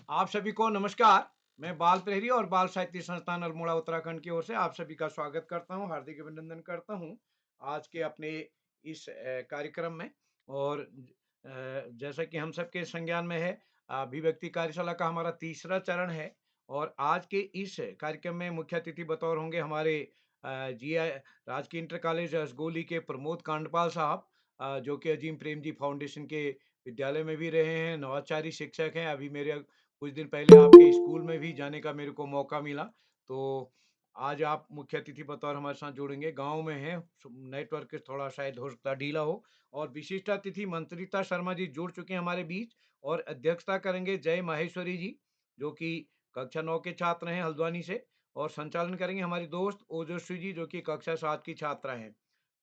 आप सभी को नमस्कार। मैं बाल प्रहरी और बाल साहित्य संस्थान अल्मोड़ा उत्तराखंड की ओर से आप सभी का स्वागत करता हूं, हार्दिक अभिनंदन करता हूं आज के अपने इस कार्यक्रम में। और जैसा कि हम सबके संज्ञान में है, अभिव्यक्ति कार्यशाला का हमारा तीसरा चरण है। और आज के इस कार्यक्रम में मुख्य अतिथि बतौर होंगे हमारे जीआई राजकीय इंटर कॉलेज असगोली के प्रमोद कांडपाल साहब, जो कि अजीम प्रेम जी फाउंडेशन के विद्यालय में भी रहे हैं, नवाचारी शिक्षक हैं। अभी मेरे कुछ दिन पहले आपके स्कूल में भी जाने का मेरे को मौका मिला। तो आज आप मुख्य अतिथि बतौर हमारे साथ जुड़ेंगे। गाँव में हैं, नेटवर्क थोड़ा शायद हो सकता है ढीला हो। और विशिष्ट अतिथि मंत्रिता शर्मा जी जुड़ चुके हैं हमारे बीच और अध्यक्षता करेंगे जय माहेश्वरी जी, जो कि कक्षा 9 के छात्र हैं हल्द्वानी से। और संचालन करेंगे हमारी दोस्त ओजस्वी जी, जो कि कक्षा 7 की छात्रा हैं।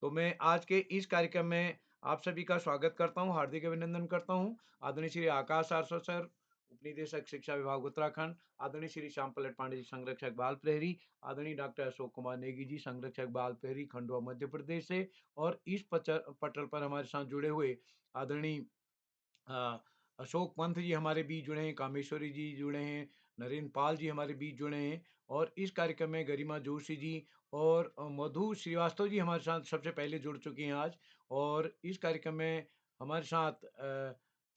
तो मैं आज के इस कार्यक्रम में आप सभी का स्वागत करता हूँ, हार्दिक अभिनंदन करता हूँ। आदरणीय श्री आकाश आरसो सर, उपनिदेशक शिक्षा विभाग उत्तराखंड, आदरणीय श्री श्याम पलट पांडे जी, संरक्षक बाल प्रहरी, आदरणीय डॉक्टर अशोक कुमार नेगी जी, संरक्षक बाल प्रहरी खंडवा मध्य प्रदेश से। और इस पटल पर हमारे साथ जुड़े हुए आदरणीय अ, अशोक पंत जी हमारे बीच जुड़े हैं, कामेश्वरी जी जुड़े हैं, नरेंद्र पाल जी हमारे बीच जुड़े हैं। और इस कार्यक्रम में गरिमा जोशी जी और मधु श्रीवास्तव जी हमारे साथ सबसे पहले जुड़ चुकी हैं आज। और इस कार्यक्रम में हमारे साथ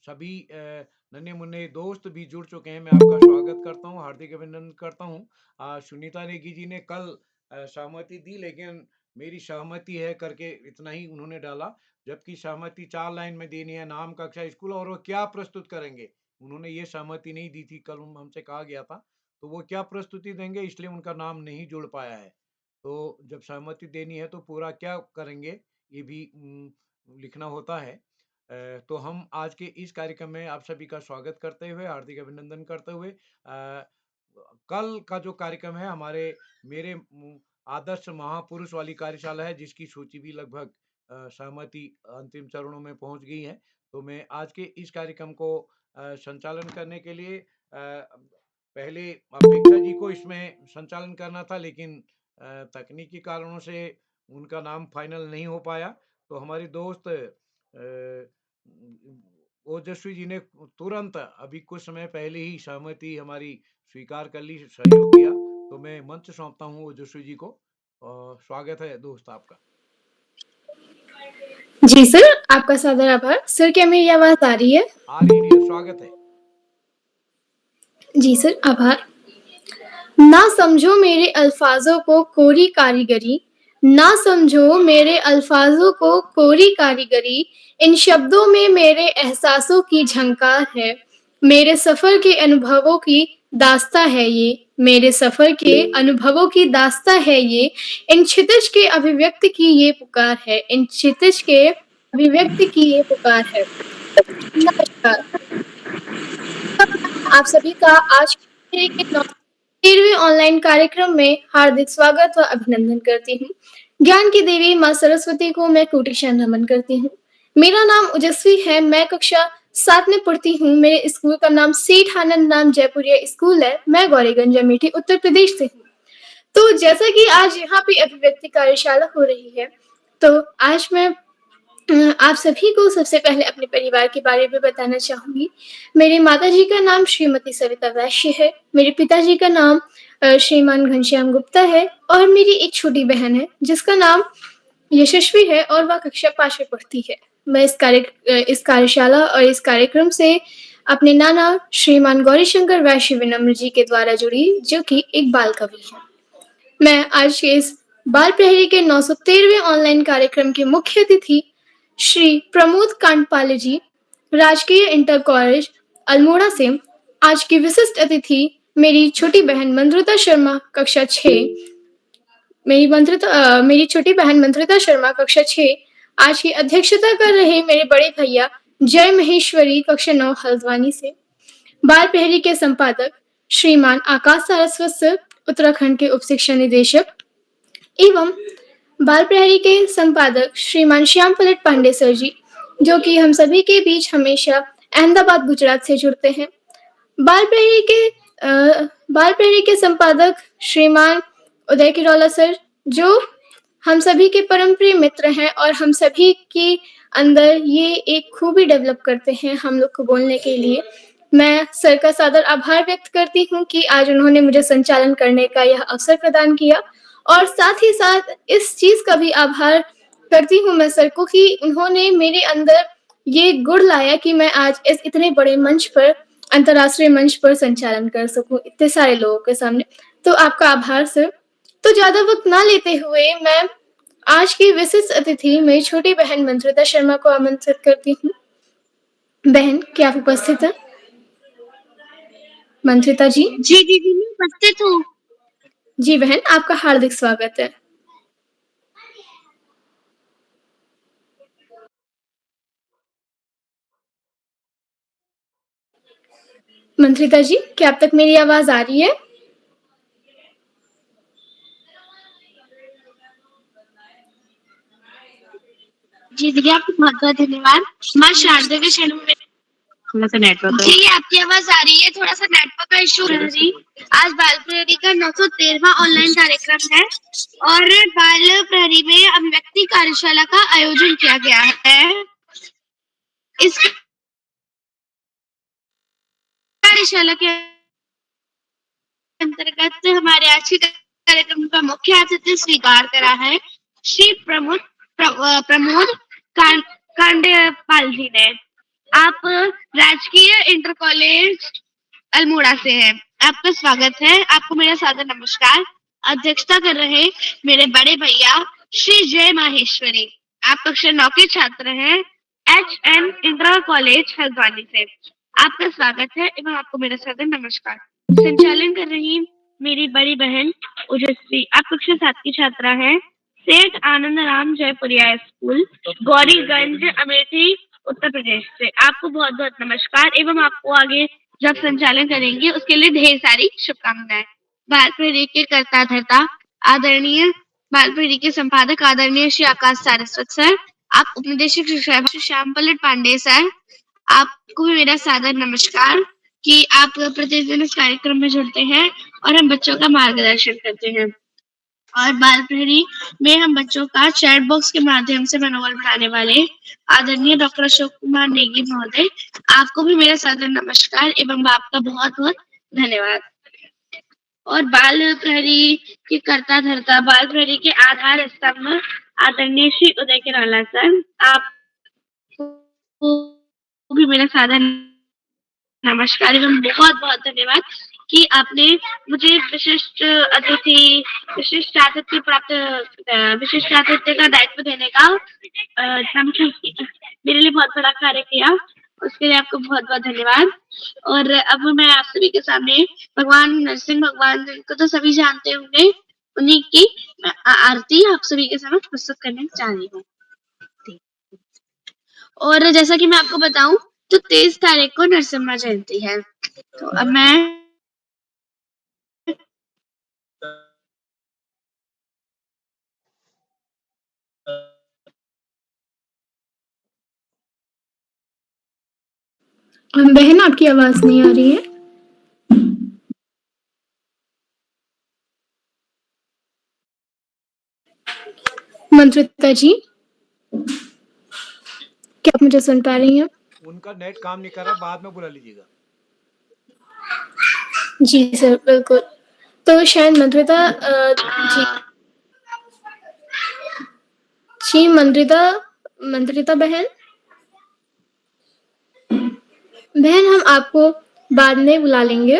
सभी नन्हे मुन्ने दोस्त भी जुड़ चुके हैं। मैं आपका स्वागत करता हूँ, हार्दिक अभिनंदन करता हूँ। सुनीता नेगी जी ने कल सहमति दी, लेकिन मेरी सहमति है करके इतना ही उन्होंने डाला, जबकि सहमति 4 लाइन में देनी है, नाम, कक्षा, स्कूल और वो क्या प्रस्तुत करेंगे। उन्होंने ये सहमति नहीं दी थी, कल हमसे कहा गया था। तो वो क्या प्रस्तुति देंगे, इसलिए उनका नाम नहीं जुड़ पाया है। तो जब सहमति देनी है तो पूरा क्या करेंगे, ये भी लिखना होता है। तो हम आज के इस कार्यक्रम में आप सभी का स्वागत करते हुए, हार्दिक अभिनंदन करते हुए, कल का जो कार्यक्रम है हमारे मेरे आदर्श महापुरुष वाली कार्यशाला है, जिसकी सूची भी लगभग सहमति अंतिम चरणों में पहुंच गई है। तो मैं आज के इस कार्यक्रम को संचालन करने के लिए पहले अपेक्षा जी को इसमें संचालन करना था, लेकिन तकनीकी कारणों से उनका नाम फाइनल नहीं हो पाया। तो हमारी दोस्त ओजस्वी जी ने तुरंत अभी कुछ समय पहले ही सहमति हमारी स्वीकार कर ली, सहयोग किया। तो मैं मंच सौंपता हूँ ओजस्वी जी को। स्वागत है दोस्त आपका। जी सर, आपका सादर आभार। सर, क्या मेरी आवाज़ आ रही है? आ रही है, स्वागत है। जी सर, आभार। ना समझो मेरे अल्फाजों को कोरी कारीगरी, ना समझो मेरे अल्फाजों को कोरी कारीगरी, इन शब्दों में मेरे एहसासों की झंकार है, मेरे सफ़र के अनुभवों की दास्ताँ है ये, मेरे सफ़र के अनुभवों की दास्ताँ है ये, इन क्षितिज के अभिव्यक्ति की ये पुकार है, इन क्षितिज के अभिव्यक्ति की ये पुकार है। नमस्कार। आप सभी का आज के 13वें ऑनलाइन कार्यक्रम में हार्दिक स्वागत व अभिनंदन करती हूँ। ज्ञान की देवी माँ सरस्वती को मैं कोटि नमन करती हूँ। मेरा नाम ओजस्वी है, मैं कक्षा 7 में पढ़ती हूँ। मेरे स्कूल का नाम सेठ आनंद नाम जयपुरिया स्कूल है। मैं गौरीगंज अमेठी उत्तर प्रदेश से हूँ। तो जैसा कि आज यहाँ पे अभिव्यक्ति कार्यशाला हो रही है, तो आज मैं आप सभी को सबसे पहले अपने परिवार के बारे में बताना चाहूँगी। मेरी माताजी का नाम श्रीमती सविता वैश्य है, मेरे पिताजी का नाम श्रीमान घनश्याम गुप्ता है और मेरी एक छोटी बहन है जिसका नाम यशस्वी है और वह कक्षा 5 में पढ़ती है। मैं इस कार्यशाला और इस कार्यक्रम से अपने नाना श्रीमान गौरीशंकर वैश्य विनम्र जी के द्वारा जुड़ी, जो कि एक बाल कवि हैं। मैं आज के इस बाल प्रहरी के 913वें ऑनलाइन कार्यक्रम के मुख्य अतिथि श्री प्रमोद कांडपाले जी, राजकीय इंटर कॉलेज अल्मोड़ा से। आज की विशिष्ट अतिथि मेरी छोटी बहन मंत्रिता शर्मा, कक्षा 6। मेरी छोटी बहन मंत्रिता शर्मा, कक्षा 6। आज की अध्यक्षता कर रहे मेरे बड़े भैया जय महेश्वरी, कक्षा 9 हल्द्वानी से। बाल प्रहरी के संपादक श्रीमान आकाश सारस्वत सर, उत्तराखंड के उप शिक्षा निदेशक, एवं बाल प्रहरी के संपादक श्रीमान श्याम पलट पांडे सर जी, जो कि हम सभी के बीच हमेशा अहमदाबाद गुजरात से जुड़ते हैं। बाल प्रहरी के बाल प्रहरी के संपादक श्रीमान उदय किरौला सर, जो हम सभी के परम प्रिय मित्र हैं और हम सभी के अंदर ये एक खूबी डेवलप करते हैं हम लोग को बोलने के लिए। मैं सर का सादर आभार व्यक्त करती हूँ कि आज उन्होंने मुझे संचालन करने का यह अवसर प्रदान किया और साथ ही साथ इस चीज़ का भी आभार करती हूँ मैं सर को कि उन्होंने मेरे अंदर ये गुण लाया कि मैं आज इस इतने बड़े मंच पर, अंतर्राष्ट्रीय मंच पर संचालन कर सकूँ इतने सारे लोगों के सामने। तो आपका आभार सर। तो ज़्यादा वक़्त ना लेते हुए मैं आज की विशिष्ट अतिथि मेरी छोटी बहन मंत्रिता शर्मा को आमंत्रित करती हूँ। बहन, क्या आप उपस्थित हैं? मंत्रिता जी? जी दीदी, मैं उपस्थित हूँ। जी बहन, आपका हार्दिक स्वागत है। मंत्रिता जी, क्या अब तक मेरी आवाज़ आ रही है? जी दीदी, आपको बहुत-बहुत धन्यवाद। माँ शारदा के शरण में थोड़ा-सा नेटवर्क जी, आपकी आवाज़ आ रही है, थोड़ा-सा नेटवर्क का इश्यू है जी। आज बाल प्रहरी का 913वां ऑनलाइन कार्यक्रम है और बाल प्रहरी में अभिव्यक्ति कार्यशाला का आयोजन किया गया है। इस कार्यशाला के अंतर्गत हमारे आज के कार्यक्रम का मुख्य अतिथि स्वीकार करा है श्री प्रमोद कांडेपाल जी ने। आप राजकीय इंटर कॉलेज अल्मोड़ा से हैं। आपका स्वागत है। आपको मेरा सादर नमस्कार। अध्यक्षता कर रहे मेरे बड़े भैया श्री जय माहेश्वरी। आप कक्षा 9 के छात्र हैं HM इंटर कॉलेज हल्द्वानी से। आपका स्वागत है एवं आपको मेरा सादर नमस्कार। संचालन कर रही मेरी बड़ी बहन ओजस्वी। आप कक्षा 7 की छात्रा हैं सेठ आनंद राम जयपुरिया स्कूल गौरीगंज अमेठी उत्तर प्रदेश से। आपको बहुत बहुत नमस्कार एवं आपको आगे जब संचालन करेंगे उसके लिए ढेर सारी शुभकामनाएं। बाल प्रहरी के कर्ता धर्ता आदरणीय बाल प्रहरी के संपादक आदरणीय श्री आकाश सारस्वत सर, आप उपनिदेशक शिक्षा श्री श्याम पल्लट पांडे सर, आपको भी मेरा सादर नमस्कार कि आप प्रतिदिन इस कार्यक्रम में जुड़ते हैं और हम बच्चों का मार्गदर्शन करते हैं। और बाल प्रहरी में हम बच्चों का चैट बॉक्स के माध्यम से मनोबल बढ़ाने वाले आदरणीय डॉक्टर अशोक कुमार नेगी महोदय, आपको भी मेरा सादर नमस्कार एवं आपका बहुत-बहुत धन्यवाद। और बाल प्रहरी के कर्ता धर्ता बाल प्रहरी के आधार स्तंभ आदरणीय श्री उदय किराला सर, आपको भी मेरा सादर नमस्कार एवं बहुत-बहुत धन्यवाद कि आपने मुझे विशिष्ट आतिथ्य का दायित्व देने का मेरे लिए बहुत बड़ा कार्य किया। उसके लिए आपको बहुत-बहुत धन्यवाद। और अब मैं आप सभी के सामने भगवान नरसिंह भगवान को तो सभी जानते होंगे, उन्हीं की आरती आप सभी के समक्ष प्रस्तुत करने जा रही हूँ। और जैसा कि मैं आपको बताऊं तो 23 तारीख को नरसिम्हा जयंती है। तो अब मैं बहन आपकी आवाज़ नहीं आ रही है। मंत्रिता जी, क्या आप मुझे सुन पा रही हैं? उनका नेट काम नहीं कर रहा, बाद में बुला लीजिएगा। जी सर, बिल्कुल। तो शायद मंत्रिता जी जी मंत्रिता बहन? बहन हम आपको बाद में बुला लेंगे।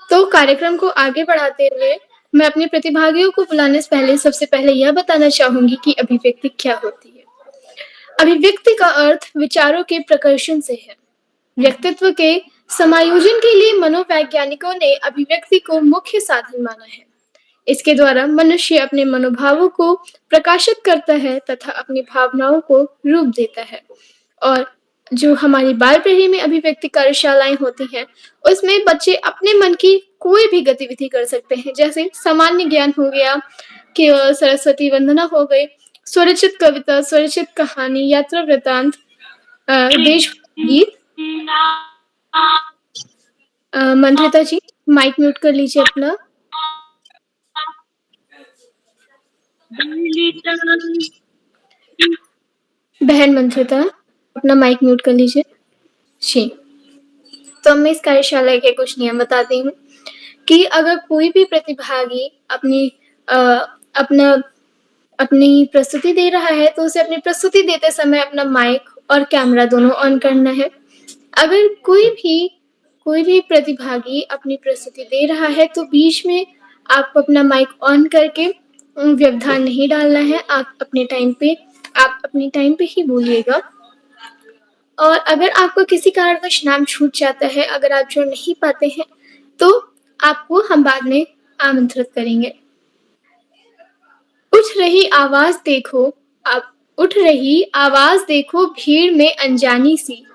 तो कार्यक्रम को आगे बढ़ाते हुए मैं अपने प्रतिभागियों को बुलाने से पहले सबसे पहले यह बताना चाहूँगी कि अभिव्यक्ति क्या होती है। अभिव्यक्ति का अर्थ विचारों के प्रकर्षण से है। व्यक्तित्व के समायोजन के लिए मनोवैज्ञानिकों ने अभिव्यक्ति को मुख्य साधन माना है। इसके द्वारा मनुष्य अपने मनोभावों को प्रकाशित करता है तथा अपनी भावनाओं को रूप देता है। और जो हमारी बाल प्रहरी में अभिव्यक्ति कार्यशालाएं होती हैं, उसमें बच्चे अपने मन की कोई भी गतिविधि कर सकते हैं, जैसे सामान्य ज्ञान हो गया, केवल सरस्वती वंदना हो गई, स्वरचित कविता, स्वरचित कहानी, यात्रा वृतांत, देश गीत। मंत्रिता जी, माइक म्यूट कर लीजिए अपना। बहन मंत्रिता, अपना माइक म्यूट कर लीजिए। जी, तो मैं इस कार्यशाला के कुछ नियम बताती हूँ कि अगर कोई भी प्रतिभागी अ, अपना अपनी प्रस्तुति दे रहा है, तो उसे अपनी प्रस्तुति देते समय अपना माइक और कैमरा दोनों ऑन करना है। अगर कोई भी प्रतिभागी अपनी प्रस्तुति दे रहा है, तो बीच में आपको अपना माइक ऑन करके व्यवधान नहीं डालना है। आप अपने टाइम पे ही बोलिएगा। और अगर आपको किसी कारणवश नाम छूट जाता है, अगर आप जुड़ नहीं पाते हैं, तो आपको हम बाद में आमंत्रित करेंगे। उठ रही आवाज़ देखो अब उठ रही आवाज़ देखो भीड़ में अनजानी सी,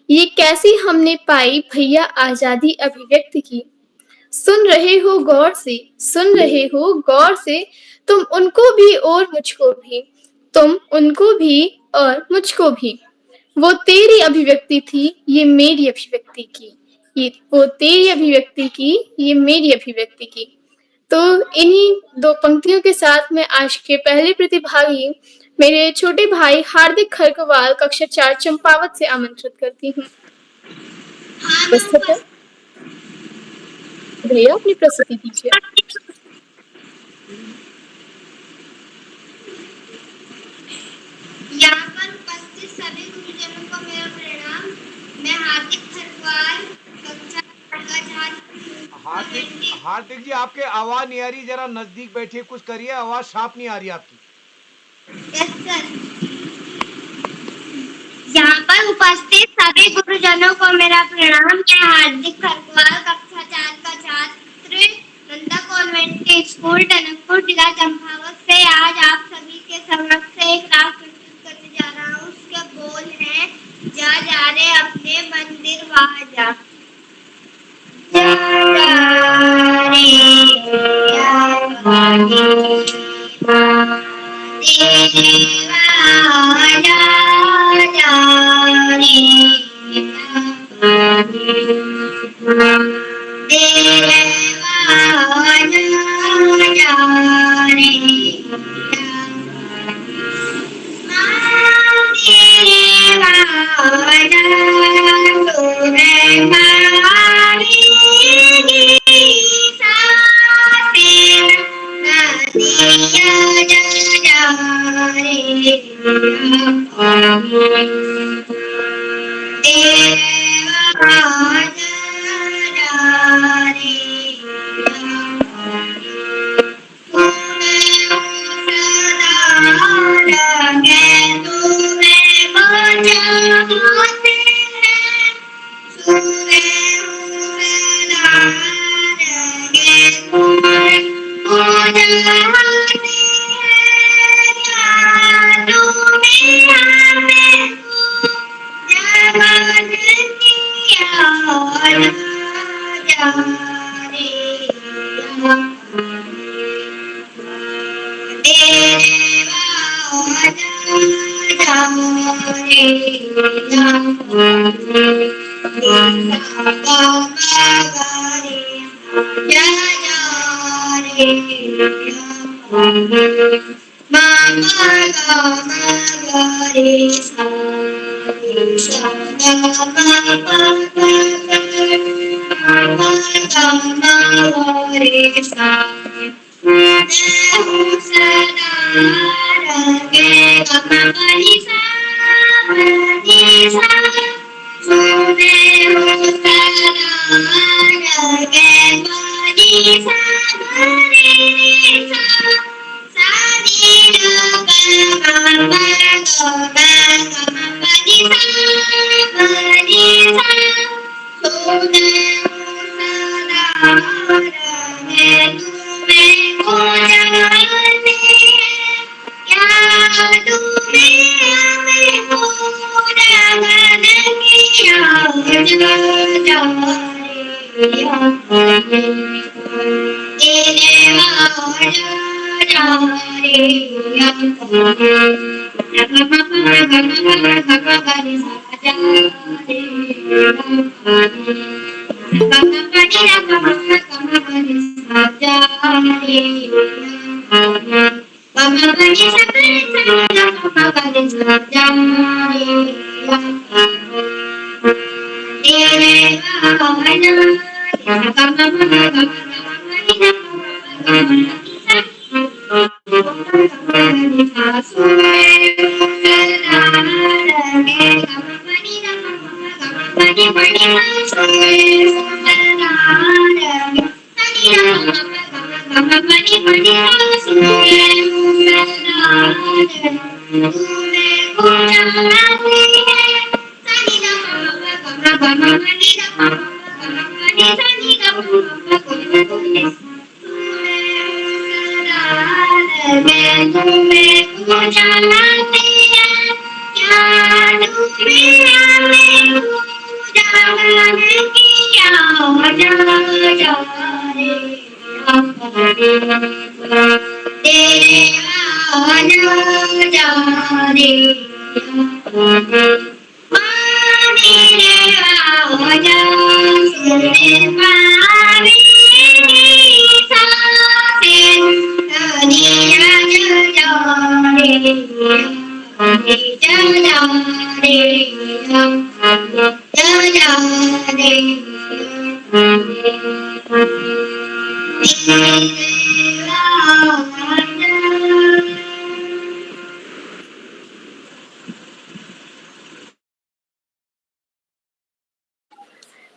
ये कैसी हमने पाई भैया आज़ादी अभिव्यक्ति की। सुन रहे हो गौर से, तुम उनको भी और मुझको भी, तुम उनको भी और मुझको भी। वो तेरी अभिव्यक्ति थी, ये मेरी अभिव्यक्ति की। वो तेरी अभिव्यक्ति की, ये मेरी अभिव्यक्ति की। तो इन्हीं 2 पंक्तियों के साथ मैं आज के पहले प्रतिभागी मेरे छोटे भाई हार्दिक खरकवाल कक्षा 4 चंपावत से आमंत्रित करती हूँ। उपस्थित हैं? भैया अपनी प्रस्तुति दीजिए। यहाँ पर उपस्थित सभी गुरुजनों को मेरा प्रणाम। मैं हार्दिक खरवाल कक्षा का छात्र हार्दिक जी, आपके आवाज नहीं आ रही, जरा नजदीक बैठिए, कुछ करिए, आवाज साफ नहीं आ रही आपकी। Yes sir. यहाँ पर उपस्थित सभी गुरुजनों को मेरा प्रणाम। मैं हार्दिक खरवाल कक्षा 4 का छात्र नंदा कॉन्वेंट के स्कूल टनकपुर जिला चंपावत से आज आप सभी के समक्ष एक राग प्रस्तुत करने जा रहा हूँ। उसके बोल हैं, जा जा रे अपने मंदिर वहाँ जा, जा जा रे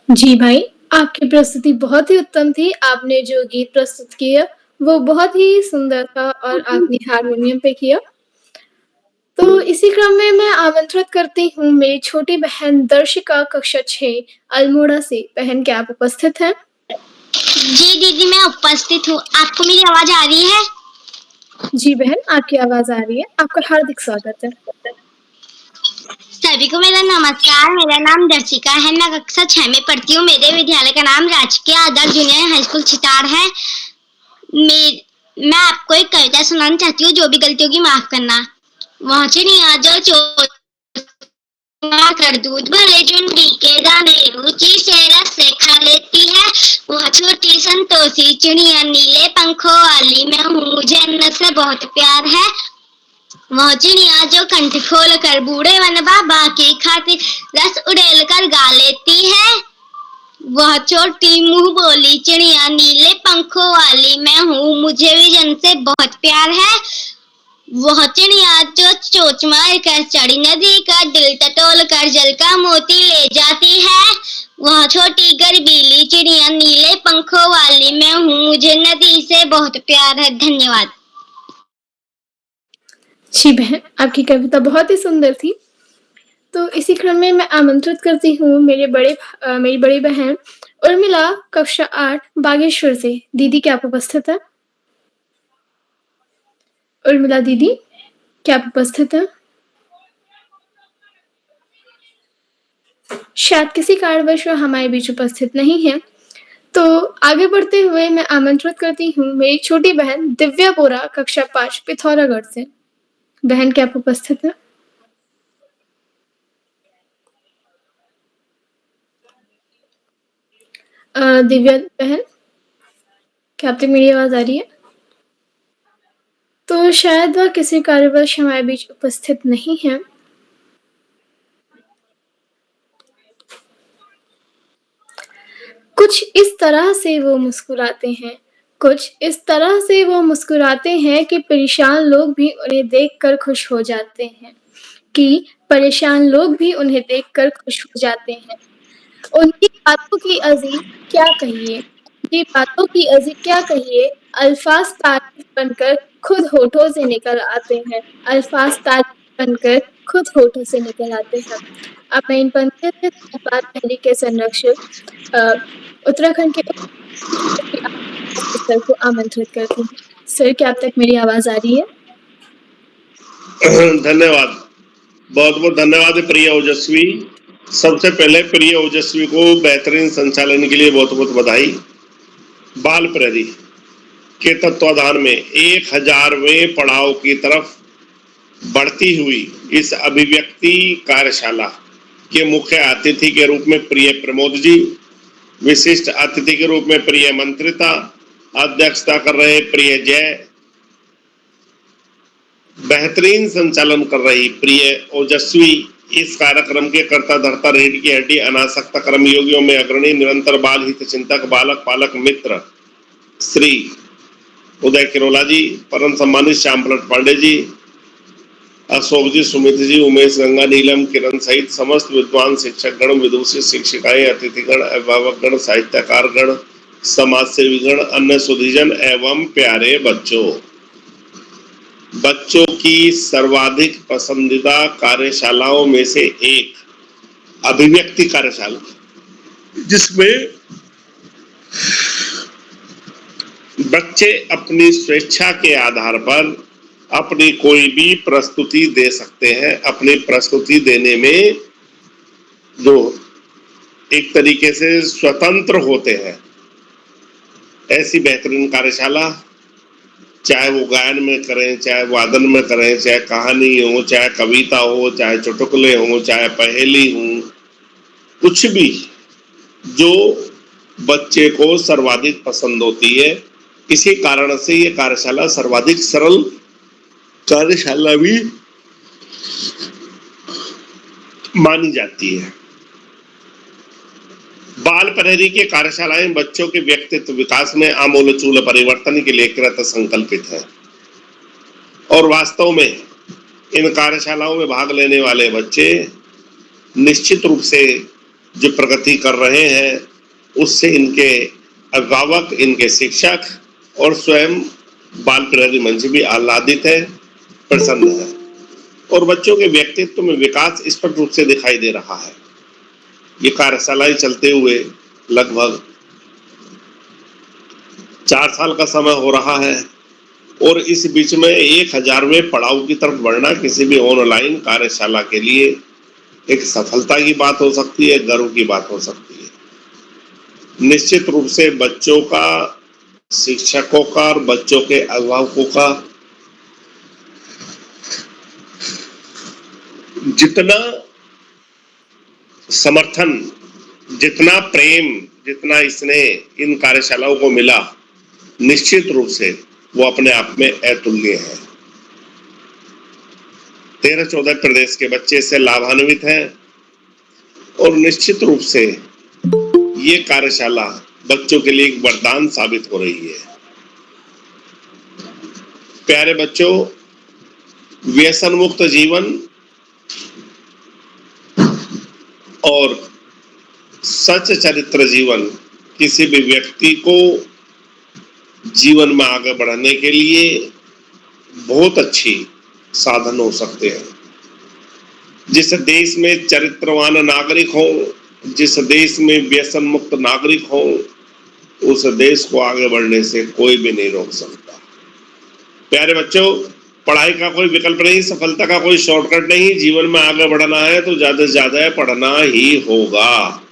जी भाई, आपकी प्रस्तुति बहुत ही उत्तम थी। आपने जो गीत प्रस्तुत किया, वो बहुत ही सुंदर था और आपने हारमोनियम पे किया। तो इसी क्रम में मैं आमंत्रित करती हूँ मेरी छोटी बहन दर्शिका कक्षा 6 अल्मोड़ा से। बहन क्या आप उपस्थित हैं? जी दीदी, मैं उपस्थित हूँ। आपको मेरी आवाज आ रही है? जी बहन, आपकी आवाज़ आ रही है। आपका हार्दिक स्वागत है। सभी को मेरा नमस्कार। मेरा नाम दर्शिका है। मैं कक्षा 6 में पढ़ती हूँ। मेरे विद्यालय का नाम राजकीय आदर्श जूनियर हाई स्कूल छितार है। मैं आपको एक कविता सुनाना चाहती हूँ। जो भी गलती होगी माफ करना। वहाँ चिड़िया जो चोर कर दूध भले चुंडी के दाने रुचि से रस से खा लेती है। वह छोटी संतोषी चिड़िया नीले पंखों वाली मैं हूँ, मुझे अन्न से बहुत प्यार है। वह चिड़िया जो कंठ खोल कर बूढ़े वन बाबा की खातिर रस उड़ेल कर गा लेती है। वह छोटी मुंह बोली चिड़िया नीले पंखों वाली मैं हूँ, मुझे भी जन से बहुत प्यार है। वह चिड़िया जो चोंच मार कर चढ़ी नदी का दिल टटोल कर जल का मोती ले जाती है। वह छोटी गर्वीली चिड़िया नीले पंखों वाली मैं हूँ, मुझे नदी से बहुत प्यार है। धन्यवाद। जी बहन, आपकी कविता बहुत ही सुंदर थी। तो इसी क्रम में मैं आमंत्रित करती हूँ मेरी बड़ी बहन उर्मिला कक्षा 8 बागेश्वर से। दीदी क्या आप उपस्थित हैं? उर्मिला दीदी, क्या आप उपस्थित हैं? शायद किसी कारणवश वो हमारे बीच उपस्थित नहीं है। तो आगे बढ़ते हुए मैं आमंत्रित करती हूँ मेरी छोटी बहन दिव्या बोरा कक्षा 5 पिथौरागढ़ से। बहन क्या आप उपस्थित हैं? दिव्या बहन, क्या आप तक मेरी आवाज आ रही है? तो शायद वह किसी कारणवश हमारे बीच उपस्थित नहीं है। कुछ इस तरह से वो मुस्कुराते हैं, कुछ इस तरह से वो मुस्कुराते हैं कि परेशान लोग भी उन्हें देखकर खुश हो जाते हैं, उनकी बातों की अज़ीज़ क्या कहिए, उनकी बातों की अज़ीज़ क्या कहिए, अल्फाज़ तारीफ़ बनकर खुद होठों से निकल आते हैं, अल्फाज़ तारीफ़ बनकर खुद होठों से निकल आते हैं। अब मैं इन पंक्तियों से बात पहले के संरक्षक उत्तराखंड के सर को आमंत्रित करती हूँ। सर, क्या आप तक मेरी आवाज़ आ रही है? धन्यवाद, बहुत बहुत धन्यवाद प्रिय ओजस्वी। सबसे पहले प्रिय ओजस्वी को बेहतरीन संचालन के लिए बहुत बहुत बधाई। बाल प्रहरी के तत्वाधान में 1000वें पड़ाव की तरफ बढ़ती हुई इस अभिव्यक्ति कार्यशाला के मुख्य अतिथि के रूप में प्रिय प्रमोद जी, विशिष्ट अतिथि के रूप में प्रिय मंत्रिता, अध्यक्षता कर रहे प्रिय जय, बेहतरीन संचालन कर रही प्रिय ओजस्वी, इस कार्यक्रम के कर्ता धर्ता रीढ़ की हड्डी अनासक्त कर्मयोगियों में अग्रणी निरंतर बाल हित चिंतक बालक पालक मित्र श्री उदय किरोला जी, परम सम्मानित श्याम पलट पांडे जी, अशोक जी, सुमित जी, उमेश गंगा, नीलम, किरण सहित समस्त विद्वान शिक्षक गण, विदुषी शिक्षिकाएं, अतिथिगण, अभिभावक गण, साहित्यकार गण, समाज सेवी गण, अन्य सुधीजन एवं प्यारे बच्चों, बच्चों की सर्वाधिक पसंदीदा कार्यशालाओं में से एक अभिव्यक्ति कार्यशाला, जिसमें बच्चे अपनी स्वेच्छा के आधार पर अपनी कोई भी प्रस्तुति दे सकते हैं। अपनी प्रस्तुति देने में जो एक तरीके से स्वतंत्र होते हैं, ऐसी बेहतरीन कार्यशाला, चाहे वो गायन में करें, चाहे वादन में करें, चाहे कहानी हो, चाहे कविता हो, चाहे चुटकुले हो, चाहे पहेली हो, कुछ भी जो बच्चे को सर्वाधिक पसंद होती है। इसी कारण से ये कार्यशाला सर्वाधिक सरल कार्यशाला भी मानी जाती है। बाल प्रहरी की कार्यशालाएं बच्चों के व्यक्तित्व विकास में आमूलचूल परिवर्तन के लिए कृत संकल्पित है और वास्तव में इन कार्यशालाओं में भाग लेने वाले बच्चे निश्चित रूप से जो प्रगति कर रहे हैं, उससे इनके अभिभावक, इनके शिक्षक और स्वयं बाल प्रहरी मंच भी आह्लादित है, प्रसन्न है और बच्चों के व्यक्तित्व में विकास स्पष्ट रूप से दिखाई दे रहा है। ये कार्यशालाएं चलते हुए लगभग 4 साल का समय हो रहा है और इस बीच में 1000वें पड़ाव की तरफ बढ़ना किसी भी ऑनलाइन कार्यशाला के लिए एक सफलता की बात हो सकती है, गर्व की बात हो सकती है। निश्चित रूप से बच्चों का, शिक्षकों का और बच्चों के अभिभावकों का जितना समर्थन, जितना प्रेम, जितना स्नेह इन कार्यशालाओं को मिला, निश्चित रूप से वो अपने आप में अतुल्य है। 13-14 प्रदेश के बच्चे इससे लाभान्वित हैं और निश्चित रूप से ये कार्यशाला बच्चों के लिए एक वरदान साबित हो रही है। प्यारे बच्चों, व्यसन मुक्त जीवन और सच चरित्र जीवन किसी भी व्यक्ति को जीवन में आगे बढ़ने के लिए बहुत अच्छी साधन हो सकते हैं। जिस देश में चरित्रवान नागरिक हो, जिस देश में व्यसन मुक्त नागरिक हो, उस देश को आगे बढ़ने से कोई भी नहीं रोक सकता। प्यारे बच्चों, पढ़ाई का कोई विकल्प नहीं, सफलता का कोई शॉर्टकट नहीं। जीवन में आगे बढ़ना है तो ज्यादा से ज्यादा पढ़ना ही होगा।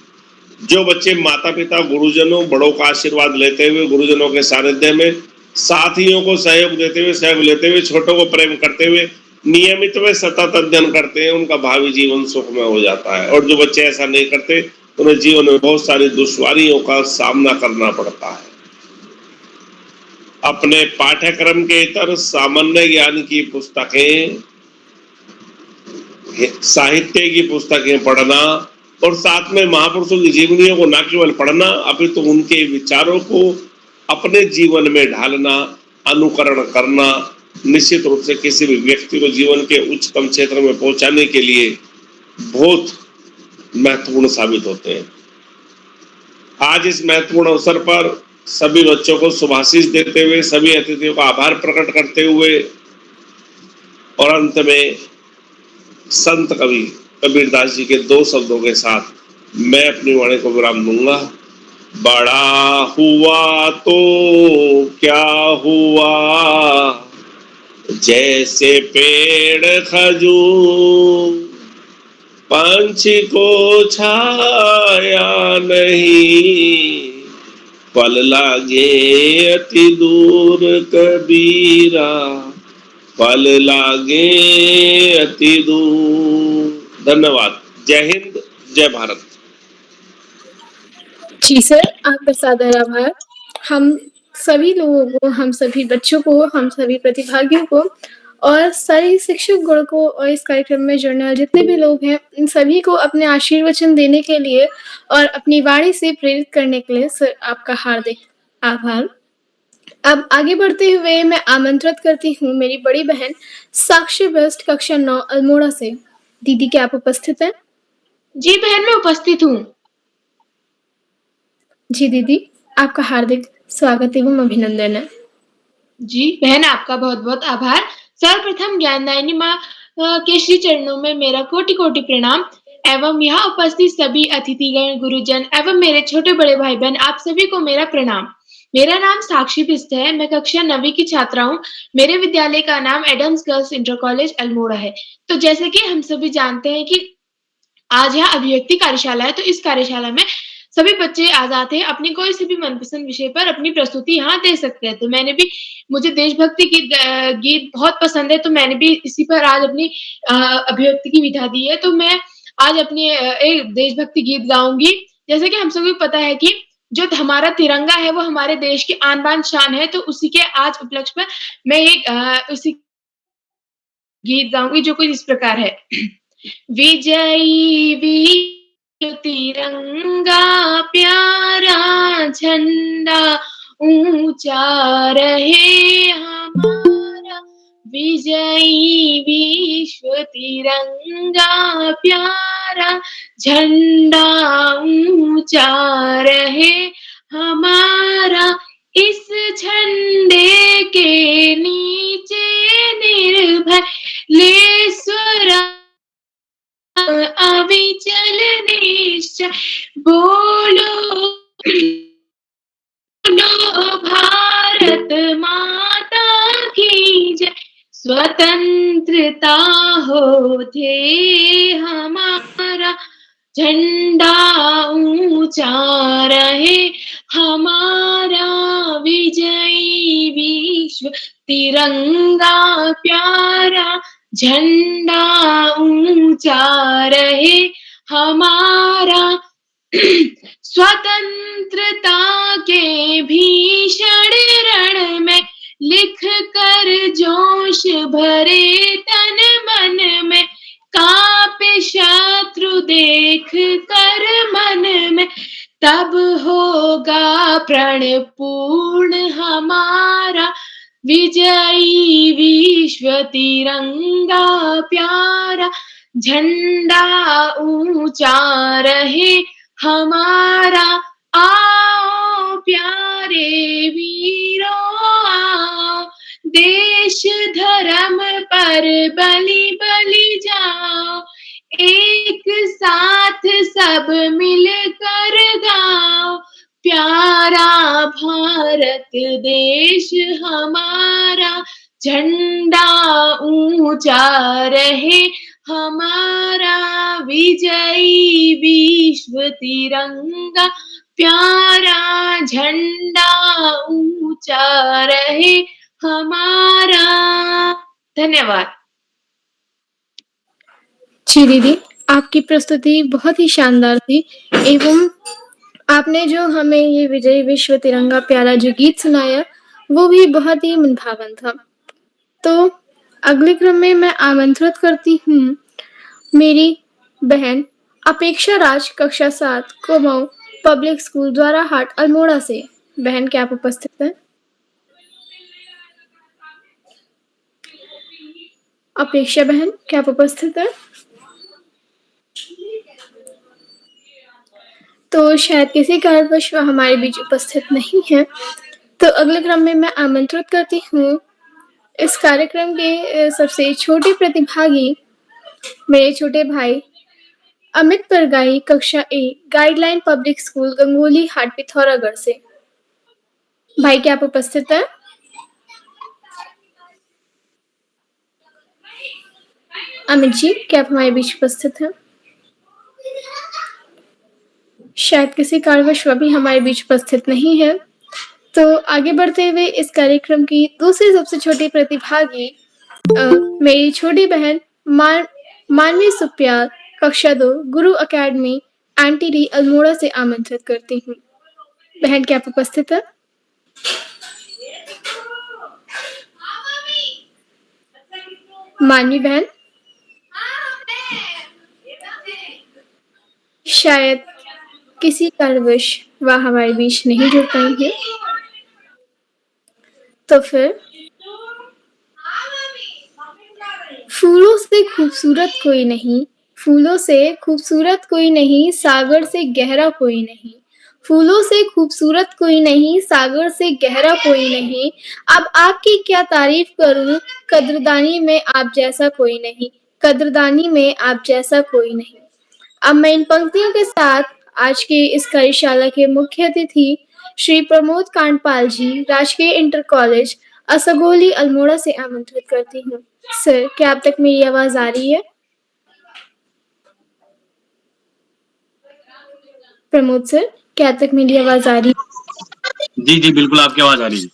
जो बच्चे माता पिता, गुरुजनों, बड़ों का आशीर्वाद लेते हुए, गुरुजनों के सानिध्य में, साथियों को सहयोग देते हुए, सहयोग लेते हुए, छोटों को प्रेम करते हुए नियमित व सतत अध्ययन करते हैं, उनका भावी जीवन सुखमय हो जाता है। और जो बच्चे ऐसा नहीं करते, उन्हें जीवन में बहुत सारी दुश्वारियों का सामना करना पड़ता है। अपने पाठ्यक्रम के इतर सामान्य ज्ञान की पुस्तकें, साहित्य की पुस्तकें पढ़ना और साथ में महापुरुषों की जीवनियों को न केवल पढ़ना, अपितु उनके विचारों को अपने जीवन में ढालना, अनुकरण करना निश्चित रूप से किसी भी व्यक्ति को जीवन के उच्चतम क्षेत्र में पहुंचाने के लिए बहुत महत्वपूर्ण साबित होते हैं। आज इस महत्वपूर्ण अवसर पर सभी बच्चों को शुभाशीष देते हुए, सभी अतिथियों का आभार प्रकट करते हुए और अंत में संत कवि कबीरदास जी के 2 शब्दों के साथ मैं अपनी वाणी को विराम दूंगा। बड़ा हुआ तो क्या हुआ, जैसे पेड़ खजूर, पंछी को छाया नहीं, फल लागे अति दूर कबीरा, फल लागे अति दूर। धन्यवाद। जय हिंद, जय भारत। जी सर, आपका सादर आभार। हम सभी लोगों को, हम सभी बच्चों को, हम सभी प्रतिभागियों को और सारे शिक्षक गण को और इस कार्यक्रम में जुड़ने वाले जितने भी लोग हैं, इन सभी को अपने आशीर्वचन देने के लिए और अपनी वाणी से प्रेरित करने के लिए सर आपका हार्दिक आभार। अब आगे बढ़ते हुए मैं आमंत्रित करती हूँ मेरी बड़ी बहन साक्षी बेस्ट कक्षा 9 अल्मोड़ा से। दीदी क्या आप उपस्थित हैं? जी बहन, मैं उपस्थित हूँ। जी दीदी, आपका हार्दिक स्वागत एवं अभिनंदन है। जी बहन, आपका बहुत-बहुत आभार। सर्वप्रथम ज्ञानदायिनी माँ के श्री चरणों में मेरा कोटि-कोटि प्रणाम एवं यहाँ उपस्थित सभी अतिथिगण, गुरुजन एवं मेरे छोटे-बड़े भाई-बहन आप सभी को मेरा प्रणाम। मेरा नाम साक्षी बिष्ट है, मैं कक्षा 9वीं की छात्रा हूँ। मेरे विद्यालय का नाम Adams girls inter college Almora है। तो जैसे कि हम सभी जानते हैं कि आज यहाँ अभिव्यक्ति कार्यशाला है, तो इस कार्यशाला में सभी बच्चे आज़ाद हैं, अपनी कोई से भी मनपसंद विषय पर अपनी प्रस्तुति यहाँ दे सकते हैं। तो मैंने भी मुझे देशभक्ति गीत बहुत पसंद है, तो मैंने भी इसी पर आज अपनी अभिव्यक्ति की विधा दी है। तो मैं आज अपनी एक देशभक्ति गीत गाऊँगी। जैसे कि हम सभी को पता है कि जो हमारा तिरंगा है, वो हमारे देश की आन बान शान है, तो उसी के आज उपलक्ष्य में मैं एक उसी गीत गाऊँगी जो कुछ इस प्रकार है। विजयी वीर तिरंगा प्यारा झंडा ऊंचा रहे हमारा। विजयी विश्व तिरंगा प्यारा झंडा ऊंचा रहे हमारा। इस झंडे के नीचे निर्भय ले स्वरा अविचल निश्चय बोलो बोलो भारत माता की जय। स्वतंत्रता हो थे हमारा, झंडा ऊंचा रहे हमारा। विजयी विश्व तिरंगा प्यारा झंडा ऊंचा रहे हमारा। स्वतंत्रता के भीषण रण में लिख कर जोश भरे तन मन में, कांपे शत्रु देख कर मन में, तब होगा प्रण पूर्ण हमारा। विजयी विश्व तिरंगा प्यारा झंडा ऊंचा रहे हमारा। आओ प्यारे वीरों आओ, देश धर्म पर बलि बलि जाओ। एक साथ सब मिलकर गाओ, प्यारा भारत देश हमारा। झंडा ऊंचा रहे हमारा। विजयी विश्व तिरंगा प्यारा झंडा ऊंचा रहे हमारा। धन्यवाद। जी दीदी, आपकी प्रस्तुति बहुत ही शानदार थी एवं आपने जो हमें ये विजयी विश्व तिरंगा प्यारा जो गीत सुनाया, वो भी बहुत ही मनभावन था। तो अगले क्रम में मैं आमंत्रित करती हूँ मेरी बहन अपेक्षा राज कक्षा 7 कुमाऊं पब्लिक स्कूल द्वारा हाट अल्मोड़ा से। बहन क्या आप उपस्थित हैं? अपेक्षा बहन क्या आप उपस्थित हैं? तो शायद किसी कारणवश वह हमारे बीच उपस्थित नहीं है। तो अगले क्रम में मैं आमंत्रित करती हूँ इस कार्यक्रम के सबसे छोटे प्रतिभागी मेरे छोटे भाई अमित परगाई कक्षा 1 गाइडलाइन पब्लिक स्कूल गंगोली हाट पिथौरागढ़ से। भाई क्या आप उपस्थित हैं? अमित जी क्या आप हमारे बीच उपस्थित हैं? शायद किसी कारणवश वह भी हमारे बीच उपस्थित नहीं है। तो आगे बढ़ते हुए इस कार्यक्रम की दूसरी सबसे छोटी प्रतिभागी मेरी छोटी बहन मानवी सुप्याल कक्षा 2 गुरु अकेडमी एंटी अल्मोड़ा से आमंत्रित करती हूँ। बहन क्या आप उपस्थित है? मानवी बहन, शायद किसी कारणवश वह हमारे बीच नहीं जुड़ पाई है। तो फिर फूलों से खूबसूरत कोई नहीं, फूलों से खूबसूरत कोई नहीं, सागर से गहरा कोई नहीं। फूलों से खूबसूरत कोई नहीं, सागर से गहरा कोई नहीं। अब आपकी क्या तारीफ करूं, कद्रदानी में आप जैसा कोई नहीं, कद्रदानी में आप जैसा कोई नहीं। अब मैं इन पंक्तियों के साथ आज की इस कार्यशाला के मुख्य अतिथि श्री प्रमोद कांडपाल जी, राजकीय इंटर कॉलेज असगोली अल्मोड़ा से आमंत्रित करती हूँ। सर, क्या आप तक मेरी आवाज आ रही है? प्रमोद सर, क्या आप तक मेरी आवाज आ रही है? जी जी बिल्कुल आपकी आवाज आ रही है।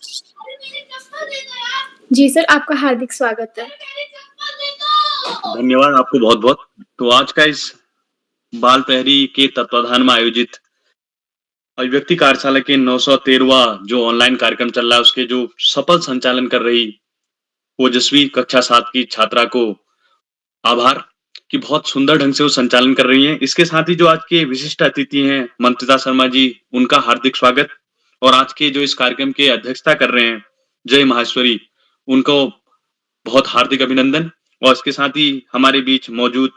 जी सर, आपका हार्दिक स्वागत है। धन्यवाद आपको बहुत बहुत। तो आज का इस बाल प्रहरी के तत्वाधान में आयोजित अभिव्यक्ति कार्यशाला के 913वां जो ऑनलाइन कार्यक्रम चल रहा है उसके जो सफल संचालन कर रही ओजस्वी कक्षा 7 की छात्रा को आभार कि बहुत सुंदर ढंग से वो संचालन कर रही हैं। इसके साथ ही जो आज के विशिष्ट अतिथि हैं मंत्रिता शर्मा जी, उनका हार्दिक स्वागत। और आज के जो इस कार्यक्रम के अध्यक्षता कर रहे हैं जय माहेश्वरी, उनको बहुत हार्दिक अभिनंदन। और इसके साथ ही हमारे बीच मौजूद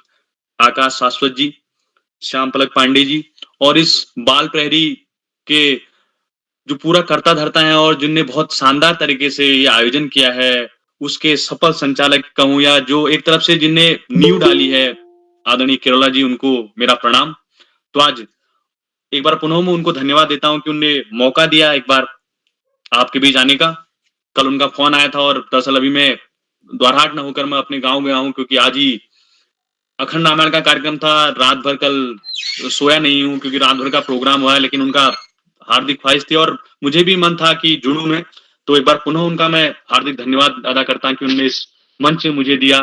आकाश शाश्वत जी, श्याम पलक पांडे जी और इस बाल प्रहरी के जो पूरा करता धरता है और जिनने बहुत शानदार तरीके से ये आयोजन किया है, उसके सफल संचालक कहूं या जो एक तरफ से जिनने नींव डाली है, आदरणीय केरोला जी, उनको मेरा प्रणाम। तो आज एक बार पुनः मैं उनको धन्यवाद देता हूं कि उनने मौका दिया एक बार आपके बीच आने का। कल उनका फोन आया था और दरअसल अभी मैं द्वारहाट न होकर मैं अपने गांव गया हूं क्योंकि आज ही अखंड रामायण का कार्यक्रम था। रात भर कल सोया नहीं हूं क्योंकि रात भर का प्रोग्राम हुआ है, लेकिन उनका हार्दिक ख्वाहिश थी और मुझे भी मन था कि जुड़ूं मैं। तो एक बार पुनः उनका मैं हार्दिक धन्यवाद अदा करता हूं कि उन्होंने इस मंच मुझे दिया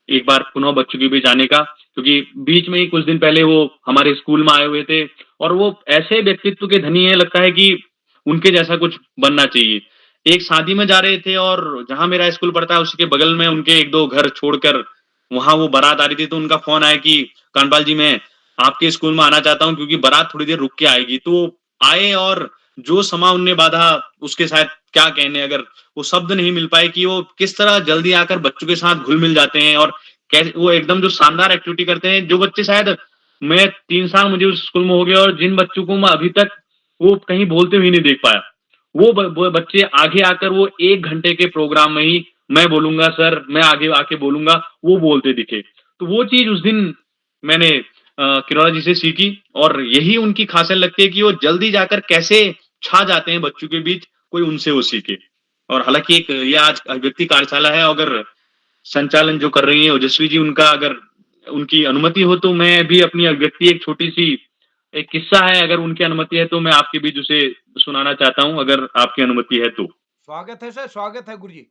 एक बार पुनः बच्चों के बीच आने का, क्योंकि बीच में ही कुछ दिन पहले वो हमारे स्कूल में आए हुए थे और वो ऐसे व्यक्तित्व के धनी है, लगता है कि उनके जैसा कुछ बनना चाहिए। एक शादी में जा रहे थे और जहां मेरा स्कूल पड़ता है उसके बगल में उनके एक दो घर छोड़कर वहां वो बारात आ रही थी, तो उनका फोन आया कि कांडपाल जी मैं आपके स्कूल में आना चाहता हूं क्योंकि बारात थोड़ी देर रुक के आएगी। तो आए और जो समा उनने बाधा उसके शायद क्या कहने, अगर वो शब्द नहीं मिल पाए कि वो किस तरह जल्दी आकर बच्चों के साथ घुल मिल जाते हैं और कैसे वो एकदम जो शानदार एक्टिविटी करते हैं। जो बच्चे शायद मैं 3 साल मुझे उस स्कूल में हो गया और जिन बच्चों को मैं अभी तक वो कहीं बोलते हुए नहीं देख पाया, वो बच्चे आगे आकर वो 1 घंटे के प्रोग्राम में ही मैं बोलूंगा सर, मैं आगे आके बोलूंगा, वो बोलते दिखे। तो वो चीज उस दिन मैंने किरोड़ा जी से सीखी और यही उनकी खासियत लगती है कि वो जल्दी जाकर कैसे छा जाते हैं बच्चों के बीच, कोई उनसे वो सीखे। और हालांकि एक ये आज अभिव्यक्ति कार्यशाला है, अगर संचालन जो कर रही है ओजस्वी जी, उनका अगर उनकी अनुमति हो तो मैं भी अपनी अभिव्यक्ति एक छोटी सी एक किस्सा है, अगर उनकी अनुमति है तो मैं आपके बीच उसे सुनाना चाहता हूं, अगर आपकी अनुमति है तो। स्वागत है सर, स्वागत है गुरुजी।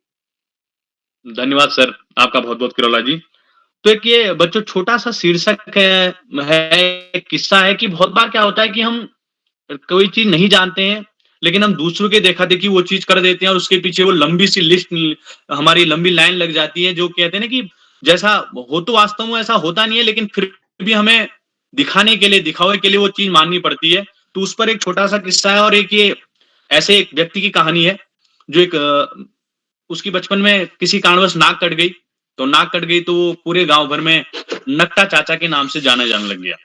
धन्यवाद सर, आपका बहुत बहुत किरोला जी। तो एक ये बच्चों छोटा सा शीर्षक एक किस्सा है कि बहुत बार क्या होता है कि हम कोई चीज नहीं जानते हैं लेकिन हम दूसरों के देखा देखी वो चीज कर देते हैं और उसके पीछे वो लंबी सी लिस्ट, हमारी लंबी लाइन लग जाती है, जो कहते हैं ना कि जैसा हो तो वास्तव में ऐसा होता नहीं है लेकिन फिर भी हमें दिखाने के लिए, दिखावे के लिए वो चीज माननी पड़ती है। तो उस पर एक छोटा सा किस्सा है और एक ये ऐसे एक व्यक्ति की कहानी है जो एक उसकी बचपन में किसी कारणवश नाक कट गई। तो नाक कट गई तो वो पूरे गांव भर में नक्टा चाचा के नाम से जाने लग गया।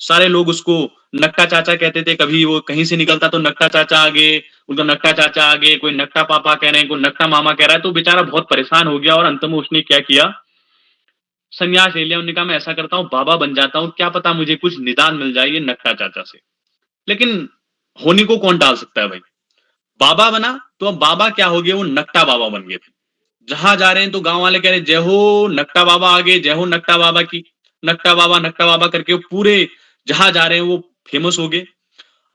सारे लोग उसको नक्टा चाचा कहते थे। कभी वो कहीं से निकलता तो नक्टा चाचा आगे, उनका नक्टा चाचा आगे, कोई नक्टा पापा कह रहे हैं, कोई नक्टा मामा कह रहा है। तो बेचारा बहुत परेशान हो गया और अंत में उसने क्या किया, संन्यास ले लिया। उन्होंने कहा मैं ऐसा करता हूँ, बाबा बन जाता हूँ, क्या पता मुझे कुछ निदान मिल जाए ये नक्टा चाचा से। लेकिन होनी को कौन टाल सकता है भाई। बाबा बना तो अब बाबा क्या हो गया, वो नक्टा बाबा बन गए थे। जहां जा रहे हैं तो गांव वाले कह रहे जय हो नक्टा बाबा, आगे जय हो नक्टा बाबा की, नक्टा बाबा करके वो पूरे जहां जा रहे हैं वो फेमस हो गए।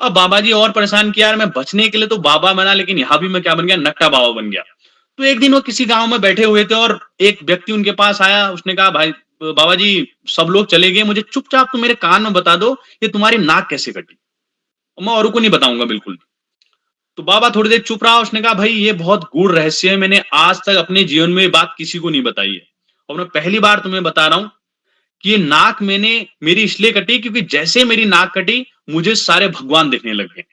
अब बाबा जी और परेशान किया, यार मैं बचने के लिए तो बाबा बना लेकिन यहां भी मैं क्या बन गया, नक्टा बाबा बन गया। तो एक दिन वो किसी गांव में बैठे हुए थे और एक व्यक्ति उनके पास आया। उसने कहा भाई बाबा जी सब लोग चले गए, मुझे चुपचाप तो मेरे कान में बता दो ये तुम्हारी नाक कैसे कटी, मैं औरों को नहीं बताऊंगा बिल्कुल। तो बाबा थोड़ी देर चुप रहा। उसने कहा भाई ये बहुत गूढ़ रहस्य है, मैंने आज तक अपने जीवन में बात किसी को नहीं बताई है और मैं पहली बार तुम्हें बता रहा हूं कि ये नाक मेरी इसलिए कटी क्योंकि जैसे मेरी नाक कटी मुझे सारे भगवान दिखने लग गए।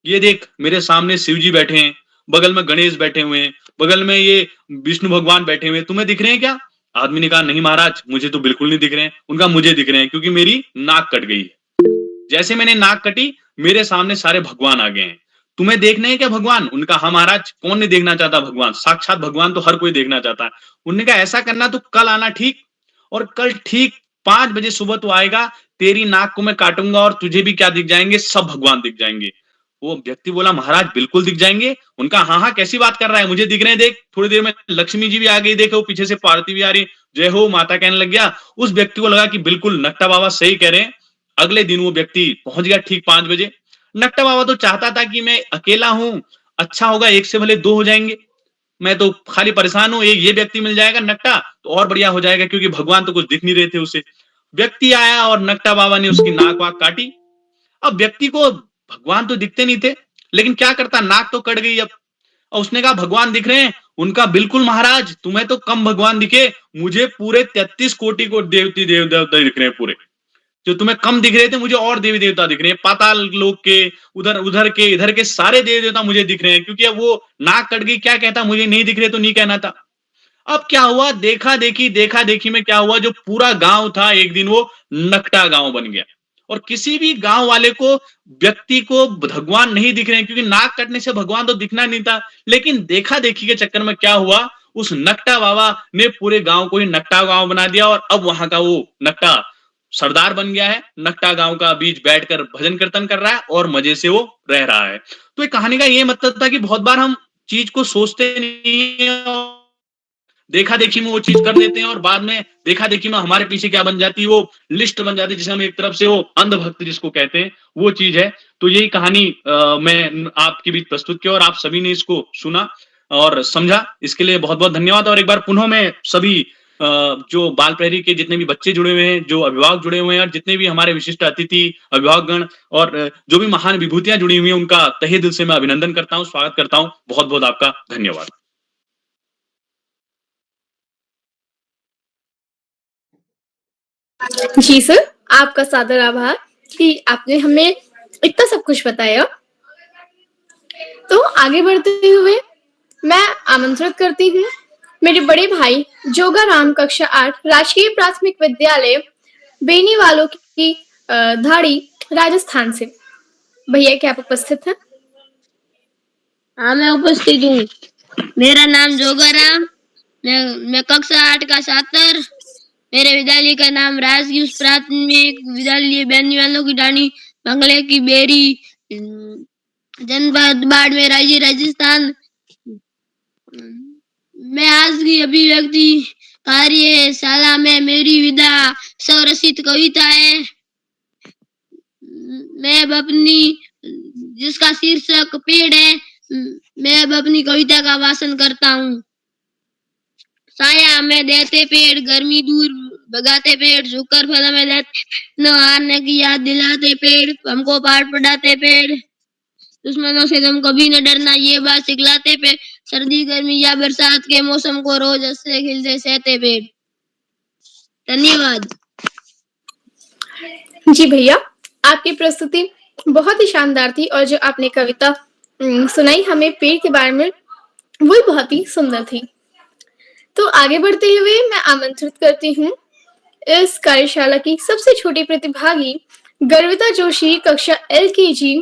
ये देख मेरे सामने शिव जी बैठे हैं, बगल में गणेश बैठे हुए हैं, बगल में ये विष्णु भगवान बैठे हुए हैं, तुम्हें दिख रहे हैं क्या? आदमी ने कहा नहीं महाराज मुझे तो बिल्कुल नहीं दिख रहे हैं। उनका मुझे दिख रहे हैं क्योंकि मेरी नाक कट गई है। जैसे मैंने नाक कटी मेरे सामने सारे भगवान आ गए हैं। तुम्हें देखने हैं क्या भगवान? उनका हाँ महाराज, कौन नहीं देखना चाहता भगवान, साक्षात भगवान तो हर कोई देखना चाहता है। उन्होंने कहा ऐसा करना तो कल आना ठीक, और कल ठीक 5 बजे सुबह तो आएगा, तेरी नाक को मैं काटूंगा और तुझे भी क्या दिख जाएंगे, सब भगवान दिख जाएंगे। वो व्यक्ति बोला महाराज बिल्कुल दिख जाएंगे। उनका हाँ हाँ कैसी बात कर रहा है, मुझे दिख रहे हैं, देख थोड़ी देर में लक्ष्मी जी भी आ गई, देखो पीछे से पार्वती भी आ रही, जय हो माता कहने लग गया। उस व्यक्ति को लगा कि बिल्कुल नक्टा बाबा सही कह रहे हैं। अगले दिन वो व्यक्ति पहुंच गया ठीक 5 बजे। नक्टा बाबा तो चाहता था कि मैं अकेला हूं, अच्छा होगा एक से भले 2 हो जाएंगे, मैं तो खाली परेशान हूं, एक ये व्यक्ति मिल जाएगा नक्टा तो और बढ़िया हो जाएगा, क्योंकि भगवान तो कुछ दिख नहीं रहे थे उसे। व्यक्ति आया और नक्टा बाबा ने उसकी नाक वाक काटी। अब व्यक्ति को भगवान तो दिखते नहीं थे, लेकिन क्या करता, नाक तो कट गई अब। और उसने कहा भगवान दिख रहे हैं? उनका बिल्कुल महाराज, तुम्हें तो कम भगवान दिखे, मुझे पूरे 33 कोटि को देवती देवता दिख रहे हैं पूरे। जो तुम्हें कम दिख रहे थे मुझे और देवी देवता दिख रहे हैं, पाताल लोक के, उधर उधर के इधर के सारे देवी देवता मुझे दिख रहे हैं। क्योंकि अब वो नाक कट गई, क्या कहता मुझे नहीं दिख रहे तो नहीं कहना था। अब क्या हुआ, देखा देखी में क्या हुआ, जो पूरा गांव था एक दिन वो नकटा गांव बन गया। और किसी भी गांव वाले को, व्यक्ति को भगवान नहीं दिख रहे हैं, क्योंकि नाक कटने से भगवान तो दिखना नहीं था। लेकिन देखा देखी के चक्कर में क्या हुआ, उस नकटा बाबा ने पूरे गांव को ही नकटा गांव बना दिया, और अब वहां का वो नकटा सरदार बन गया है। नकटा गांव का बीच बैठकर भजन कीर्तन कर रहा है और मजे से वो रह रहा है। तो एक कहानी का ये मतलब था कि बहुत बार हम चीज को सोचते नहीं है, देखा देखी में वो चीज कर देते हैं, और बाद में देखा देखी में हमारे पीछे क्या बन जाती है, वो लिस्ट बन जाती है, जिसे हम एक तरफ से वो अंधभक्त जिसको कहते हैं, वो चीज है। तो यही कहानी मैं आपके बीच प्रस्तुत की, और आप सभी ने इसको सुना और समझा, इसके लिए बहुत बहुत धन्यवाद। और एक बार पुनः मैं सभी जो बाल प्रहरी के जितने भी बच्चे जुड़े हुए हैं, जो अभिभावक जुड़े हुए हैं, और जितने भी हमारे विशिष्ट अतिथि अभिभावकगण और जो भी महान विभूतियां जुड़ी हुई हैं, उनका तहे दिल से मैं अभिनंदन करता हूं, स्वागत करता हूं। बहुत बहुत आपका धन्यवाद। जी सर, आपका सादर आभार कि आपने हमें इतना सब कुछ बताया। तो आगे बढ़ते हुए मैं आमंत्रित करती हूँ मेरे बड़े भाई जोगाराम कक्षा 8 राजकीय प्राथमिक विद्यालय बेनीवालों की धाड़ी राजस्थान से। भैया क्या आप उपस्थित हैं? हाँ मैं उपस्थित हूँ। मेरा नाम जोगाराम, मैं कक्षा 8 का छात्र। मेरे विद्यालय का नाम राजकीय प्राथमिक विद्यालय बेनीवालों की धाड़ी बंगले की बेरी, जनपद बाड़मेर, राज्य राजस्थान। मैं आज की अभिव्यक्ति कार्यशाला में मेरी विदा स्वरचित कविता है। मैं अब अपनी, जिसका शीर्षक पेड़ है, मैं अब अपनी कविता का वाचन करता हूँ। साया हमें देते पेड़, गर्मी दूर भगाते पेड़, झुककर फल हमें देते, न हारने की याद दिलाते पेड़, हमको पाठ पढ़ाते पेड़, दुश्मनों से तुम कभी न डरना ये बात सिखलाते पेड़, सर्दी गर्मी या बरसात के मौसम को रोज हंसते खिलते सहते पेड़। धन्यवाद। जी भैया, आपकी प्रस्तुति बहुत ही शानदार थी, और जो आपने कविता सुनाई हमें पेड़ के बारे में, वो बहुत ही सुंदर थी। तो आगे बढ़ते हुए मैं आमंत्रित करती हूँ इस कार्यशाला की सबसे छोटी प्रतिभागी गर्विता जोशी, कक्षा LKG,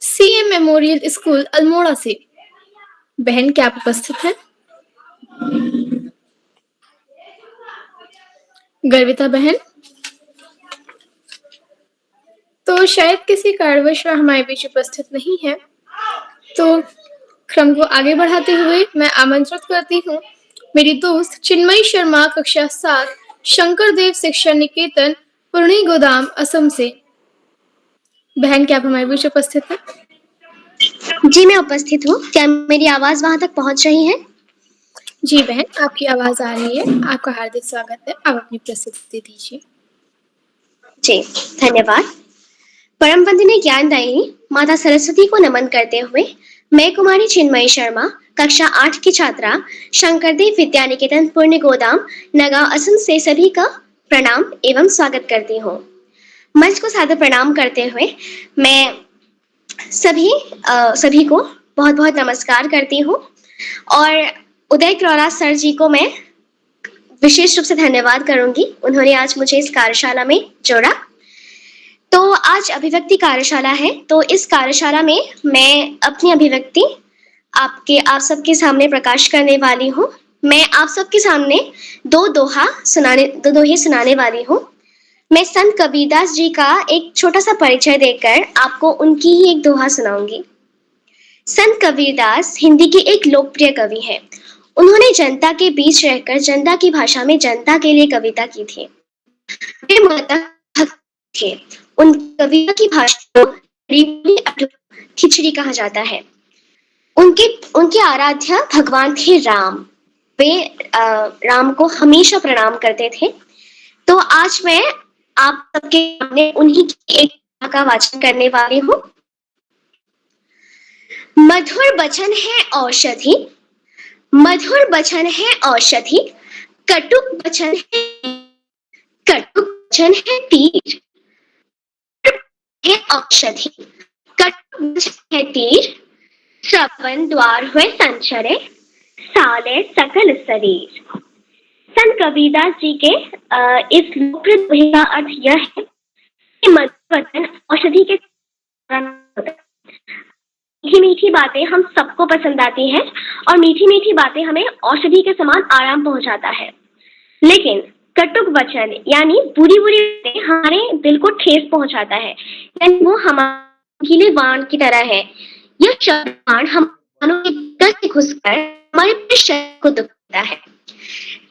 CM memorial school Almora से। बहन क्या आप उपस्थित हैं? गर्विता बहन तो शायद किसी कारणवश हमारे बीच उपस्थित नहीं है। तो क्रम को आगे बढ़ाते हुए मैं आमंत्रित करती हूँ मेरी दोस्त चिन्मयी शर्मा, कक्षा 7, शंकरदेव शिक्षा निकेतन, पुरनी गोदाम, असम से। बहन क्या आप हमारे बीच उपस्थित हैं? जी मैं उपस्थित हूँ। क्या मेरी आवाज वहां तक पहुंच रही है? जी बहन, आपकी आवाज आ रही है। आपका हार्दिक स्वागत है। आप अपनी प्रस्तुति दीजिए। जी धन्यवाद। परम वंदनीय ज्ञानदायिनी माता सरस्वती को नमन करते हुए मैं कुमारी चिन्मयी शर्मा, कक्षा 8 की छात्रा शंकरदेव विद्या निकेतन पुण्य गोदाम नगांव असम से सभी का प्रणाम एवं स्वागत करती हूँ। मंच को सादर प्रणाम करते हुए मैं सभी को बहुत बहुत नमस्कार करती हूँ और उदय क्रोरा सर जी को मैं विशेष रूप से धन्यवाद करूंगी। उन्होंने आज मुझे इस कार्यशाला में जोड़ा। तो आज अभिव्यक्ति कार्यशाला है, तो इस कार्यशाला में मैं अपनी अभिव्यक्ति आप सबके सामने प्रकाश करने वाली हूँ। मैं आप सबके सामने दो दोहे सुनाने वाली हूँ। मैं संत कबीरदास जी का एक छोटा सा परिचय देकर आपको उनकी ही एक दोहा सुनाऊंगी। संत कबीरदास हिंदी के एक लोकप्रिय कवि हैं। उन्होंने जनता के बीच रहकर जनता की भाषा में जनता के लिए कविता की थी। वे मूलतः भक्त थे। उन कविता की भाषा को खिचड़ी कहा जाता है। उनके आराध्य भगवान थे राम। वे राम को हमेशा प्रणाम करते थे। तो आज मैं आप सबके सामने उन्हीं की एक कविता का वाचन करने वाली हूँ। मधुर वचन है औषधि, मधुर वचन है औषधि, कटुक वचन है तीर, है औषधि, कटुक वचन है तीर, श्रवण द्वार हुए संचरे, साले सकल शरीर। संत कबीरदास जी के इस लोकप्रिय दोहे का अर्थ यह है कि मधुर वचन औषधि के मीठी मीठी बातें हम सबको पसंद आती हैं और मीठी मीठी बातें हमें औषधि के समान आराम पहुंचाता है। लेकिन कटुक वचन यानी बुरी बुरी बातें हमारे दिल को ठेस पहुंचाता है, यानी वो हमारे गीले बाण की तरह है। यह शब्द बाण हमारे से घुसकर हमारे शरीर को दुखता है।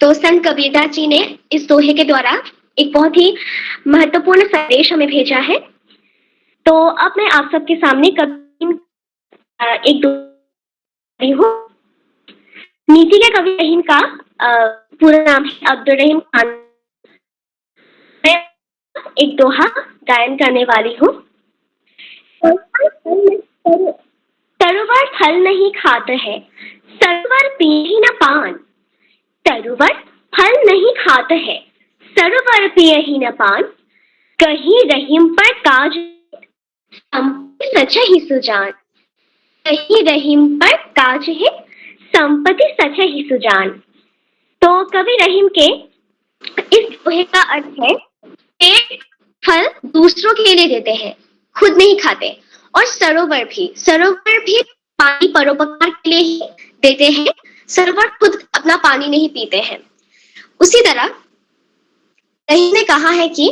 तो संत कबीरदास जी ने इस दोहे के द्वारा एक बहुत ही महत्वपूर्ण संदेश हमें भेजा है। तो अब मैं आप सबके सामने एक दोहे हूँ। नीति के कवि रहीम का पूरा नाम है अब्दुल रहीम खान। मैं एक दोहा गायन करने वाली हूँ। तरुवर फल नहीं खाते है, सरोवर पिए न पान। तरुवर फल नहीं खाते है, सरोवर पिए न पान। कहीं रहीम पर काज सच ही सुजान। कहीं रहीम पर काज है संपत्ति सच ही सुजान। तो कवि रहीम के इस दोहे का अर्थ है कि फल दूसरों के लिए देते हैं, खुद नहीं खाते। और सरोवर भी पानी परोपकार के लिए ही देते हैं। सरोवर खुद अपना पानी नहीं पीते हैं। उसी तरह रहीम ने कहा है कि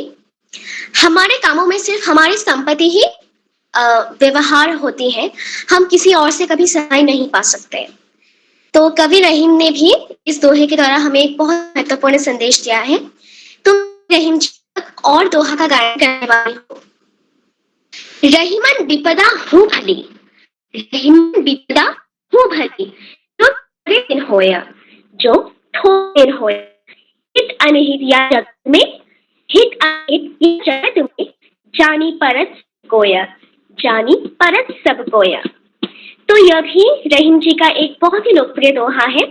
हमारे कामों में सिर्फ हमारी संपत्ति ही व्यवहार होती है, हम किसी और से कभी सहाय नहीं पा सकते। तो कवि रहीम ने भी इस दोहे के द्वारा हमें एक बहुत महत्वपूर्ण संदेश दिया है। तो रहीम जी और दोहा का गायन करने वाली हूँ। रहीमन विपदा हूँ भली, रहीमन विपदा हूँ भली, जो थोड़े दिन होया, जो थोड़े दिन होया। हित अनहित या जगत में, हित अनहित या जगत में, जानी परत गोया, जानी परत सब गोया। तो यह भी रहीम जी का एक बहुत ही लोकप्रिय दोहा है।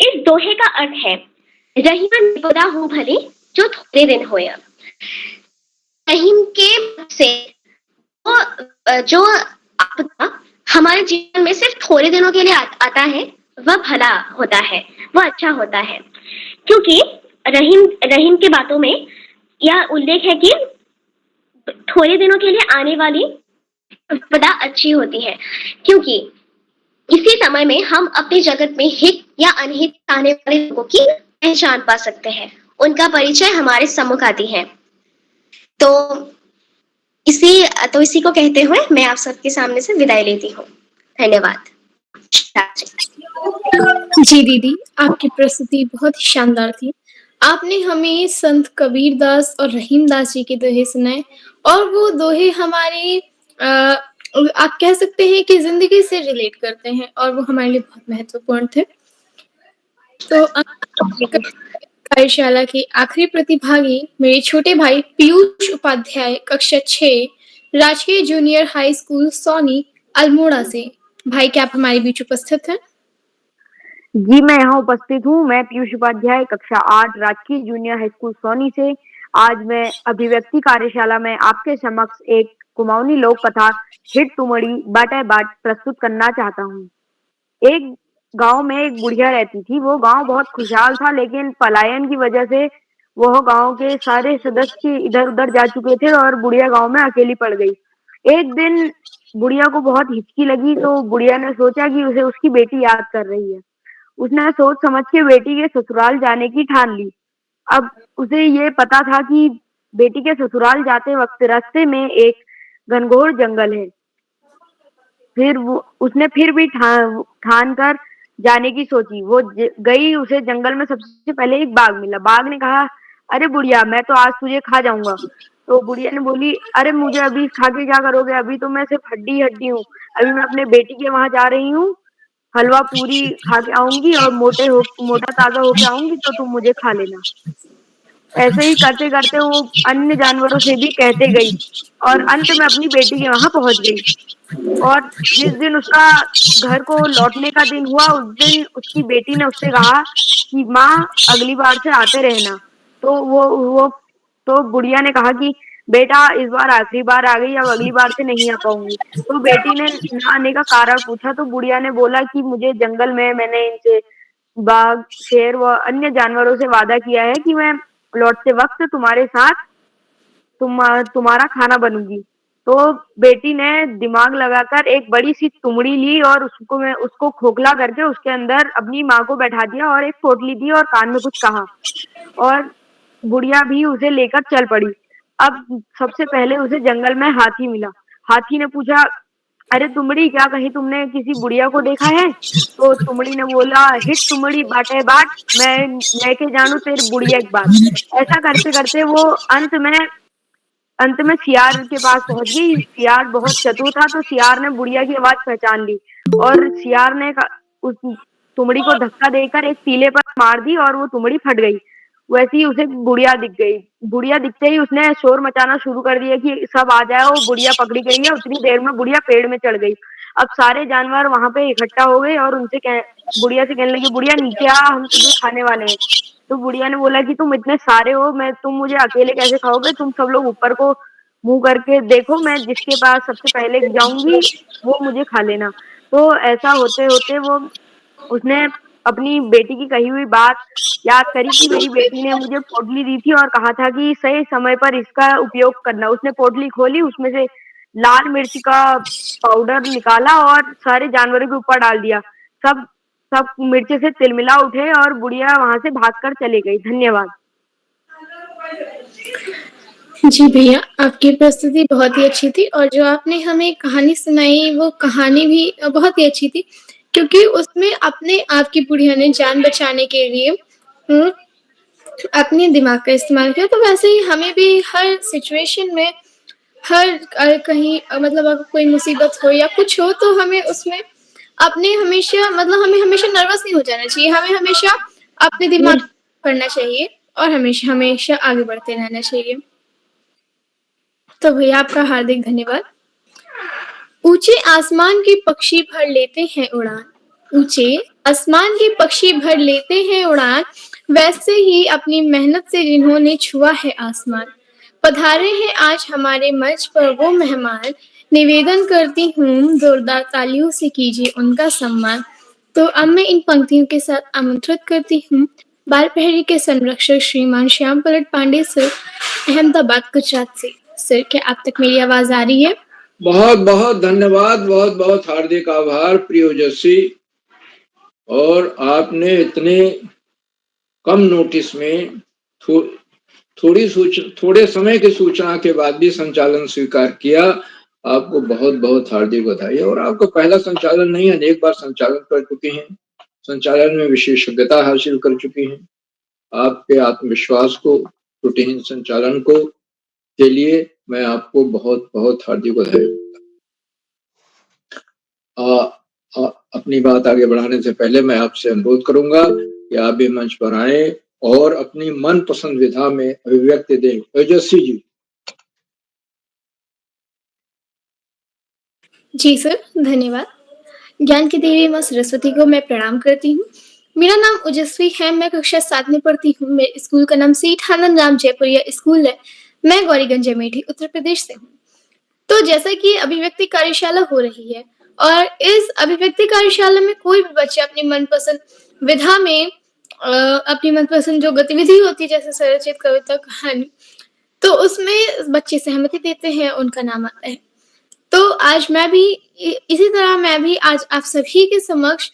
इस दोहे का अर्थ है रहीमन विपदा हूँ भली, जो थोड़े दिन होया। रहीम के से जो आपदा हमारे जीवन में सिर्फ थोड़े दिनों के लिए आता है, वह भला होता है, वह अच्छा होता है। क्योंकि रहीम के बातों में यह उल्लेख है कि थोड़े दिनों के लिए आने वाली आपदा अच्छी होती है, क्योंकि इसी समय में हम अपने जगत में हित या अनहित आने वाले लोगों की पहचान पा सकते हैं, उनका परिचय हमारे सम्मुख आती है। तो इसी को कहते हुए मैं आप सबके सामने से विदाई लेती हूँ। धन्यवाद। जी दीदी, आपकी प्रस्तुति बहुत ही शानदार थी। आपने हमें संत कबीरदास और रहीमदास जी के दोहे सुनाए और वो दोहे हमारे आप कह सकते हैं कि जिंदगी से रिलेट करते हैं और वो हमारे लिए बहुत महत्वपूर्ण थे। तो कार्यशाला के आखिरी प्रतिभागी मेरे छोटे भाई पीयूष उपाध्याय, कक्षा 6, राजकीय junior high school Soni Almora से। भाई क्या आप हमारे बीच उपस्थित हैं? जी, मैं यहाँ उपस्थित हूँ। मैं पीयूष उपाध्याय कक्षा 8 राजकीय जूनियर हाई स्कूल सोनी से आज मैं अभिव्यक्ति कार्यशाला में आपके समक्ष एक कुमाऊनी लोक कथा हिट तुमड़ी बाटे बाट प्रस्तुत करना चाहता हूँ। एक गांव में एक बुढ़िया रहती थी। वो गांव बहुत खुशहाल था, लेकिन पलायन की वजह से वह गांव के सारे सदस्य इधर-उधर जा चुके थे और बुढ़िया गांव में अकेली पड़ गई। एक दिन बुढ़िया को बहुत हिचकी लगी, तो बुढ़िया ने सोचा कि उसे उसकी बेटी याद कर रही है। उसने सोच समझ के बेटी के ससुराल जाने की ठान ली। अब उसे ये पता था कि बेटी के ससुराल जाते वक्त रास्ते में एक घनघोर जंगल है। फिर वो उसने फिर भी ठान कर जाने की सोची। वो गई, उसे जंगल में सबसे पहले एक बाघ मिला। बाघ ने कहा, अरे बुढ़िया, मैं तो आज तुझे खा जाऊंगा। तो बुढ़िया ने बोली, अरे मुझे अभी खा के क्या करोगे, अभी तो मैं सिर्फ हड्डी हड्डी हूँ। अभी मैं अपने बेटी के वहां जा रही हूँ, हलवा पूरी खा के आऊंगी और मोटा ताजा होके आऊंगी, तो तुम मुझे खा लेना। ऐसे ही करते करते वो अन्य जानवरों से भी कहते गई और अंत में अपनी बेटी के वहां पहुंच गई। और जिस दिन उसका घर को लौटने का दिन हुआ, उस दिन उसकी बेटी ने उससे कहा कि माँ, अगली बार से आते रहना। तो वो तो बुढ़िया ने कहा कि बेटा, इस बार आखिरी बार आ गई, अब अगली बार से नहीं आ पाऊंगी। तो बेटी ने ना आने का कारण पूछा, तो बुढ़िया ने बोला कि मुझे जंगल में मैंने इनसे बाघ, शेर व अन्य जानवरों से वादा किया है कि मैं लौटते वक्त तुम्हारे साथ तुम्हारा खाना बनूंगी। तो बेटी ने दिमाग लगाकर एक बड़ी सी तुमड़ी ली और उसको खोखला करके उसके अंदर अपनी माँ को बैठा दिया और एक पोटली दी और कान में कुछ कहा और बुढ़िया भी उसे लेकर चल पड़ी। अब सबसे पहले उसे जंगल में हाथी मिला। हाथी ने पूछा, अरे तुमड़ी, क्या कहीं तुमने किसी बुढ़िया को देखा है? तो तुमड़ी ने बोला, हिट तुमड़ी बाटे बाट, मैं के जानू तेरी बुढ़िया एक बात। ऐसा करते करते वो अंत में सियार के पास पहुंच गई। सियार बहुत चतुर था, तो सियार ने बुढ़िया की आवाज पहचान ली और सियार ने उस तुमड़ी को धक्का देकर एक टीले पर मार दी और वो तुमड़ी फट गई। वैसे ही उसे बुढ़िया दिख गई। बुढ़िया दिखते ही उसने शोर मचाना शुरू कर दिया कि सब आ जाओ, बुढ़िया पकड़ी गई है। उतनी देर में बुढ़िया पेड़ में चढ़ गई। अब सारे जानवर वहां पे इकट्ठा हो गए और बुढ़िया से कहने लगे, बुढ़िया नीचे आ, हम तुझे खाने वाले हैं। तो बुढ़िया ने बोला कि तुम इतने सारे हो, तुम मुझे अकेले कैसे खाओगे? तुम सब लोग ऊपर को मुंह करके देखो, मैं जिसके पास सबसे पहले जाऊंगी वो मुझे खा लेना। तो ऐसा होते होते उसने अपनी बेटी की कही हुई बात याद करी कि मेरी बेटी ने मुझे पोटली दी थी और कहा था कि सही समय पर इसका उपयोग करना। उसने पोटली खोली, उसमें से लाल मिर्च का पाउडर निकाला और सारे जानवरों के ऊपर डाल दिया। सब सब मिर्च से तिलमिला उठे और बुढ़िया वहां से भागकर चली गई। धन्यवाद। जी भैया, आपकी प्रस्तुति बहुत ही अच्छी थी और जो आपने हमें कहानी सुनाई, वो कहानी भी बहुत ही अच्छी थी, क्योंकि उसमें अपने आप की बुढ़िया ने जान बचाने के लिए अपने दिमाग का इस्तेमाल किया। तो वैसे ही हमें भी हर सिचुएशन में, कहीं मतलब अगर कोई मुसीबत हो या कुछ हो, तो हमें उसमें हमें हमेशा नर्वस नहीं हो जाना चाहिए। हमें हमेशा अपने दिमाग करना चाहिए और हमेशा हमेशा आगे बढ़ते रहना चाहिए। तो भैया, आपका हार्दिक धन्यवाद। ऊंचे आसमान के पक्षी भर लेते हैं उड़ान, ऊंचे आसमान के पक्षी भर लेते हैं उड़ान, वैसे ही अपनी मेहनत से जिन्होंने छुआ है आसमान, पधारे हैं आज हमारे मंच पर वो मेहमान, निवेदन करती हूँ जोरदार तालियों से कीजिए उनका सम्मान। तो अब मैं इन पंक्तियों के साथ आमंत्रित करती हूँ बाल प्रहरी के संरक्षक श्रीमान श्याम पलट पांडे सर, अहमदाबाद, गुजरात से। सर, क्या आप तक मेरी आवाज आ रही है? बहुत बहुत धन्यवाद, बहुत बहुत हार्दिक आभार प्रिय ओजस्वी। और आपने इतने कम नोटिस में थोड़े समय की सूचना के बाद भी संचालन स्वीकार किया। आपको बहुत बहुत हार्दिक बधाई। और आपका पहला संचालन नहीं है, अनेक बार संचालन कर चुके हैं, संचालन में विशेषज्ञता हासिल कर चुके हैं। आपके आत्मविश्वास को, त्रुटिहीन संचालन को के लिए मैं आपको बहुत बहुत हार्दिक बधाई। अपनी बात आगे बढ़ाने से पहले मैं आपसे अनुरोध करूंगा कि आप भी मंच पर आए और अपनी मनपसंद विधा में अभिव्यक्ति दें। ओजस्वी जी। जी सर, धन्यवाद। ज्ञान की देवी माँ सरस्वती को मैं प्रणाम करती हूँ। मेरा नाम ओजस्वी है, मैं कक्षा 7 में पढ़ती हूँ। मेरे स्कूल का नाम सेठ आनंद राम जयपुरिया स्कूल है। मैं गौरीगंज अमेठी उत्तर प्रदेश से हूँ। तो जैसा कि अभिव्यक्ति कार्यशाला हो रही है और इस अभिव्यक्ति कार्यशाला में कोई भी बच्चा अपनी मनपसंद विधा में अपनी मनपसंद जो गतिविधि होती है जैसे स्वरचित, कविता, कहानी, तो उसमें बच्चे सहमति देते हैं, उनका नाम आता है। तो आज मैं भी इसी तरह मैं भी आज आप सभी के समक्ष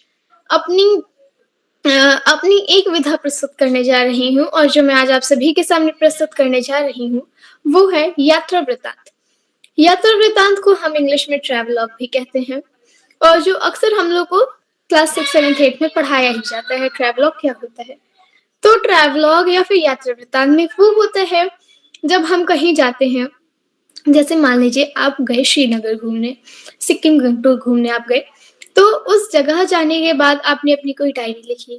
अपनी अपनी एक विधा प्रस्तुत करने जा रही हूँ और जो मैं आज आप सभी के सामने प्रस्तुत करने जा रही हूँ, वो है यात्रा वृत्तांत। यात्रा वृत्तांत को हम इंग्लिश में ट्रैवलॉग भी कहते हैं और जो अक्सर हम लोग को क्लास 6, 7, 8 में पढ़ाया ही जाता है। ट्रैवलॉग क्या होता है? तो ट्रैवलॉग या फिर यात्रा वृत्तांत में वो होता है जब हम कहीं जाते हैं, जैसे मान लीजिए आप गए श्रीनगर घूमने, सिक्किम गंगटोक घूमने आप गए, तो उस जगह जाने के बाद आपने अपनी कोई डायरी लिखी,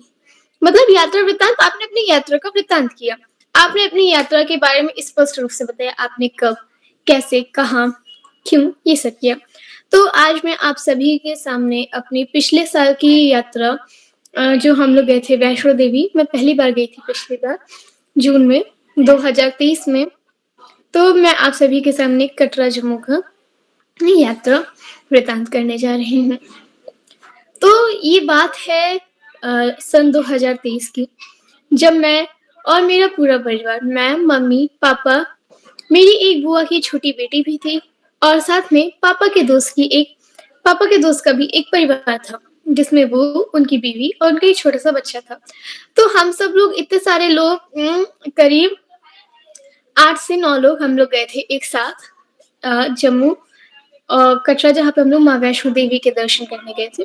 मतलब यात्रा वृत्तांत, आपने अपनी यात्रा का वृत्तांत किया। आपने अपनी यात्रा के बारे में स्पष्ट रूप से बताया, आपने कब, कैसे, कहाँ, क्यों, ये सब किया। तो आज मैं आप सभी के सामने अपनी पिछले साल की यात्रा जो हम लोग गए थे वैष्णो देवी, मैं पहली बार गई थी पिछली बार जून में 2023 में। तो मैं आप सभी के सामने कटरा जम्मू का यात्रा वृत्तांत करने जा रही हूँ। तो ये बात है सन 2023 की, जब मैं और मेरा पूरा परिवार, मैं, मम्मी, पापा, मेरी एक बुआ की छोटी बेटी भी थी और साथ में पापा के दोस्त का भी एक परिवार था, जिसमें वो, उनकी बीवी और उनका एक छोटा सा बच्चा था। तो हम सब लोग इतने सारे लोग करीब 8 से 9 लोग हम लोग गए थे एक साथ जम्मू और कटरा, जहाँ पे हम लोग माँ वैष्णो देवी के दर्शन करने गए थे।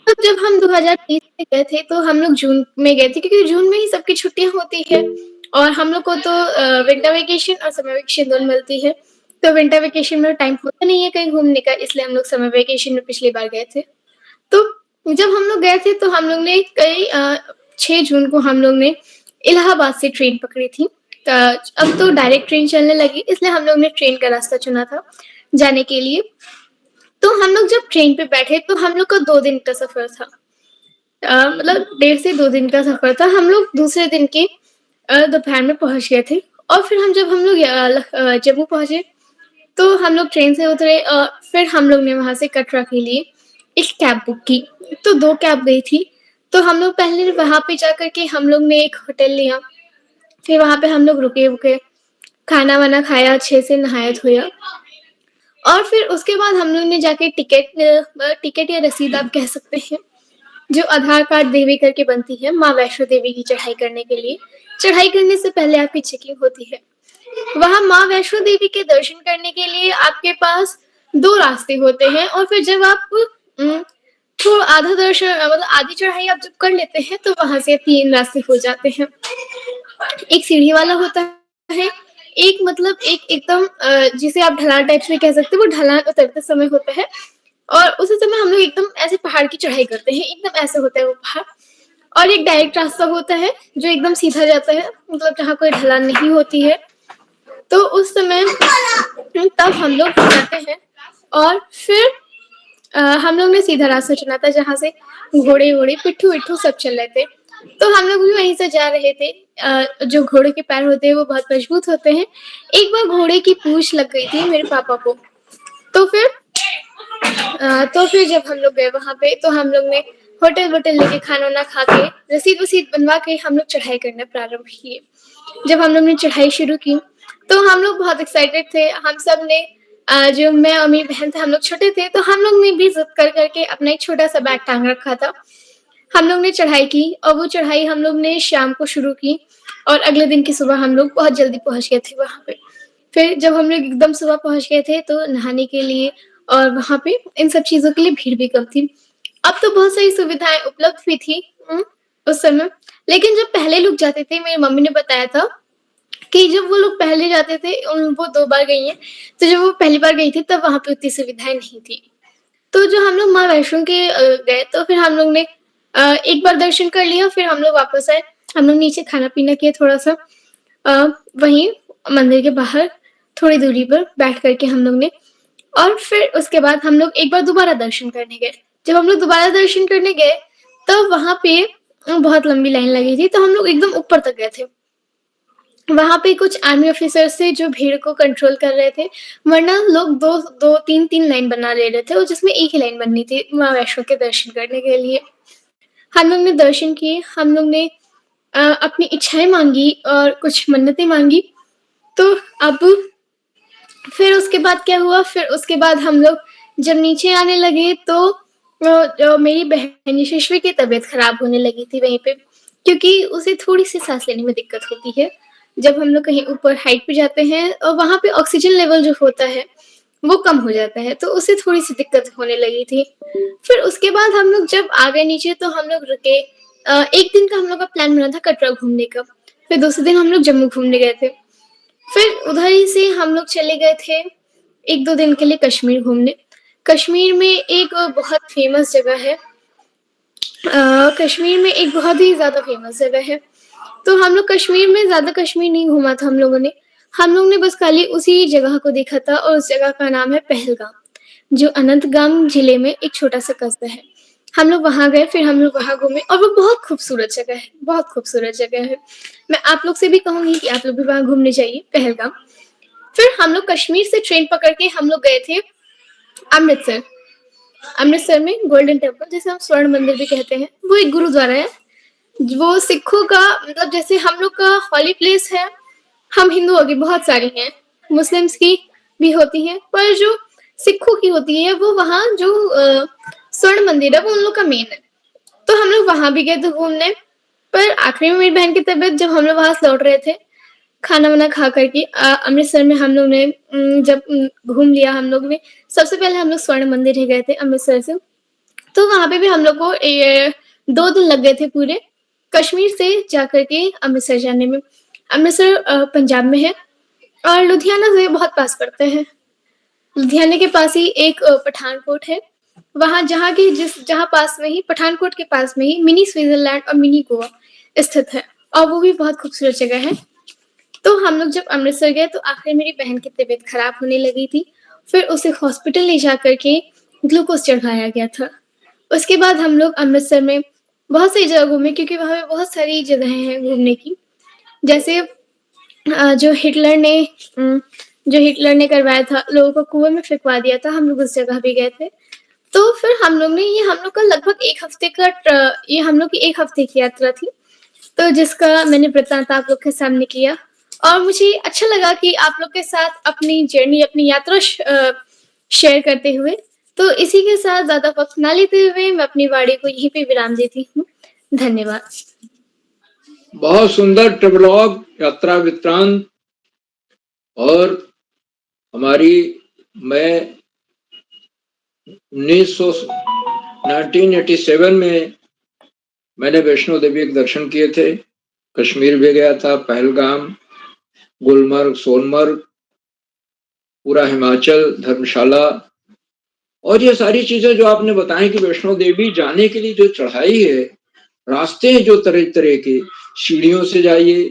तो जब हम 2023 में गए थे तो हम लोग जून में गए थे, क्योंकि जून में ही सबकी छुट्टियां होती है और हम लोग को तो विंटर वेकेशन और समर वेकेशन दोनों मिलती है। तो विंटर वेकेशन में टाइम होता नहीं है कहीं घूमने का, इसलिए हम लोग समर वेकेशन में पिछली बार गए थे। तो जब हम लोग गए थे तो हम लोग ने 6 जून को हम लोग ने इलाहाबाद से ट्रेन पकड़ी थी। अब तो डायरेक्ट ट्रेन चलने लगी, इसलिए हम लोग ने ट्रेन का रास्ता चुना था जाने के लिए। तो हम लोग जब ट्रेन पे बैठे तो हम लोग का 2 दिन का सफर था, मतलब 1.5 से 2 दिन का सफर था। हम लोग दूसरे दिन के दोपहर में पहुंच गए थे और फिर जब हम लोग जम्मू पहुंचे तो हम लोग ट्रेन से उतरे। फिर हम लोग ने वहां से कटरा के लिए एक कैब बुक की, तो 2 कैब गई थी। तो हम लोग पहले वहां पे जाकर के हम लोग ने एक होटल लिया, फिर वहां पे हम लोग रुके, खाना वाना खाया, अच्छे से नहाया धोया और फिर उसके बाद हम लोग ने जाके टिकट या रसीद आप कह सकते हैं, जो आधार कार्ड देवी करके बनती है माँ वैष्णो देवी की चढ़ाई करने के लिए। चढ़ाई करने से पहले आपकी चेकिंग होती है। वहां माँ वैष्णो देवी के दर्शन करने के लिए आपके पास 2 रास्ते होते हैं और फिर जब आप तो आधा दर्शन मतलब आधी चढ़ाई आप जब कर लेते हैं तो वहां से 3 रास्ते हो जाते हैं। एक सीढ़ी वाला होता है, एक मतलब एक एकदम जिसे आप ढलान टाइप से कह सकते हैं, वो ढलान उतरते समय होता है और उसी समय हम लोग एकदम ऐसे पहाड़ की चढ़ाई करते हैं, एकदम ऐसे होता है वो पहाड़। और एक डायरेक्ट रास्ता होता है जो एकदम सीधा जाता है, मतलब जहाँ कोई ढलान नहीं होती है। तो उस समय तब हम लोग जाते हैं और फिर हम लोग ने सीधा रास्ता चुना था, जहाँ से घोड़े पिट्ठू सब चल रहे थे। तो हम लोग भी वहीं से जा रहे थे। जो घोड़े के पैर होते हैं वो बहुत मजबूत होते हैं। एक बार घोड़े की पूंछ लग गई थी मेरे पापा को। तो फिर जब हम लोग गए वहां पे तो हम लोग ने होटल लेके खाना वाना खा के रसीद वसीद बनवा के हम लोग चढ़ाई करना प्रारंभ किए। जब हम लोग ने चढ़ाई शुरू की तो हम लोग बहुत एक्साइटेड थे। हम सब ने जो मैं और मेरी बहन थे, हम लोग छोटे थे, तो हम लोग ने भी जिद कर करके अपना एक छोटा सा बैग टांग रखा था। हम लोग ने चढ़ाई की और वो चढ़ाई हम लोग ने शाम को शुरू की और अगले दिन की सुबह हम लोग बहुत जल्दी पहुंच गए थे वहां पे। फिर जब हम लोग एकदम सुबह पहुंच गए थे तो नहाने के लिए और वहां पे इन सब चीजों के लिए भीड़ भी कम थी। अब तो बहुत सारी सुविधाएं उपलब्ध भी थी उस समय, लेकिन जब पहले लोग जाते थे, मेरी मम्मी ने बताया था कि जब वो लोग पहले जाते थे, वो 2 बार गई हैं, तो जब वो पहली बार गई थी तब वहां पे उतनी सुविधाएं नहीं थी। तो जो हम लोग माँ वैष्णो के गए तो फिर हम लोग ने एक बार दर्शन कर लिया, फिर हम लोग वापस आए। हम लोग नीचे खाना पीना किया थोड़ा सा, वहीं मंदिर के बाहर थोड़ी दूरी पर बैठ करके हम लोग ने, और फिर उसके बाद हम लोग एक बार दोबारा दर्शन करने गए। जब हम लोग दोबारा दर्शन करने गए तो वहाँ पे बहुत लंबी लाइन लगी थी, तो हम लोग एकदम ऊपर तक गए थे। वहाँ पे कुछ आर्मी ऑफिसर्स थे जो भीड़ को कंट्रोल कर रहे थे, वरना लोग 2-2 3-3 लाइन बना ले रहे थे और जिसमें एक ही लाइन बननी थी माँ वैष्णो के दर्शन करने के लिए। हम लोग ने दर्शन किए, हम लोग ने अपनी इच्छाएँ माँगी और कुछ मन्नतें माँगी। तो अब फिर उसके बाद क्या हुआ, फिर उसके बाद हम लोग जब नीचे आने लगे तो मेरी बहन यशस्वी की तबीयत खराब होने लगी थी वहीं पे, क्योंकि उसे थोड़ी-सी साँस लेने में दिक्कत होती है। जब हम लोग कहीं ऊपर हाइट पे जाते हैं और वहाँ पे ऑक्सीजन लेवल जो होता है, वो कम हो जाता है, तो उसे थोड़ी-सी दिक्कत होने लगी थी। फिर उसके बाद हम लोग जब आ गए नीचे तो हम लोग रुके। 1 दिन का हम लोग का प्लान बना था कटरा घूमने का, फिर दूसरे दिन हम लोग जम्मू घूमने गए थे। फिर उधर ही से हम लोग चले गए थे 1-2 दिन के लिए कश्मीर घूमने। कश्मीर में एक बहुत फ़ेमस जगह है। कश्मीर में एक बहुत ही ज़्यादा फ़ेमस जगह है। तो हम लोग कश्मीर में ज़्यादा कश्मीर नहीं घूमा था हम लोगों ने। हम लोग ने बस खाली उसी जगह को देखा था और उस जगह का नाम है पहलगाम, जो अनंतनाग ज़िले में एक छोटा-सा कस्बा है। हम लोग वहाँ गए, फिर हम लोग वहाँ घूमे और वो बहुत खूबसूरत जगह है, बहुत खूबसूरत जगह है। मैं आप लोग से भी कहूँगी कि आप लोग भी वहाँ घूमने जाइए, पहलगाम। फिर हम लोग कश्मीर से ट्रेन पकड़ के हम लोग गए थे अमृतसर। अमृतसर में गोल्डन टेम्पल, जिसे हम स्वर्ण मंदिर भी कहते हैं, वो एक गुरुद्वारा है। वो सिखों का मतलब जैसे हम लोग का हॉली प्लेस है, हम हिंदुओं की बहुत सारी हैं, मुस्लिम्स की भी होती हैं, पर जो सिखों की होती है वो वहाँ जो स्वर्ण मंदिर है वो उन लोग का मेन है। तो हम लोग वहाँ भी गए थे घूमने, पर आखिरी में मेरी बहन की तबीयत, जब हम लोग वहाँ से लौट रहे थे, खाना-वाना खा कर के अमृतसर में हम लोग ने जब घूम लिया हम लोग ने, सबसे पहले हम लोग स्वर्ण मंदिर ही गए थे अमृतसर से। तो वहाँ पे भी हम लोग को 2 दिन लग गए थे पूरे, कश्मीर से जाकर के अमृतसर जाने में। अमृतसर पंजाब में है और लुधियाना से बहुत पास पड़ता है। लुधियाना के पास ही एक पठानकोट है। वहाँ जहाँ पास में ही पठानकोट के पास में ही मिनी स्विट्ज़रलैंड और मिनी गोवा स्थित है और वो भी बहुत खूबसूरत जगह है। तो हम लोग जब अमृतसर गए तो आखिर मेरी बहन की तबीयत खराब होने लगी थी। फिर उसे हॉस्पिटल ले जाकर के ग्लूकोज़ चढ़ाया गया था। उसके बाद हम लोग अमृतसर में बहुत सी जगह घूमे, क्योंकि वहाँ पे बहुत सारी जगहें हैं घूमने की। जैसे जो हिटलर ने करवाया था, लोगों को कुएँ में फेंकवा दिया था, हम लोग उस जगह भी गए थे। तो फिर हम लोग का लगभग 1 हफ्ते का ये हम लोग की 1 हफ्ते की यात्रा थी, तो जिसका मैंने वृत्तांत आप लोग के सामने किया और मुझे अच्छा लगा कि आप लोग के साथ अपनी जर्नी, अपनी यात्रा शेयर करते हुए। तो इसी के साथ ज़्यादा वक़्त ना लेते हुए मैं अपनी वाणी को यहीं पे विराम देती हूँ। धन्यवाद। बहुत सुंदर ट्रेवलॉग, यात्रा वृत्तांत। और हमारी मैं 1987 में मैंने वैष्णो देवी के दर्शन किए थे। कश्मीर भी गया था, पहलगाम, गुलमर्ग, सोनमर्ग, पूरा हिमाचल, धर्मशाला, और ये सारी चीजें जो आपने बताई कि वैष्णो देवी जाने के लिए जो चढ़ाई है, रास्ते हैं जो तरह तरह के, सीढ़ियों से जाइए,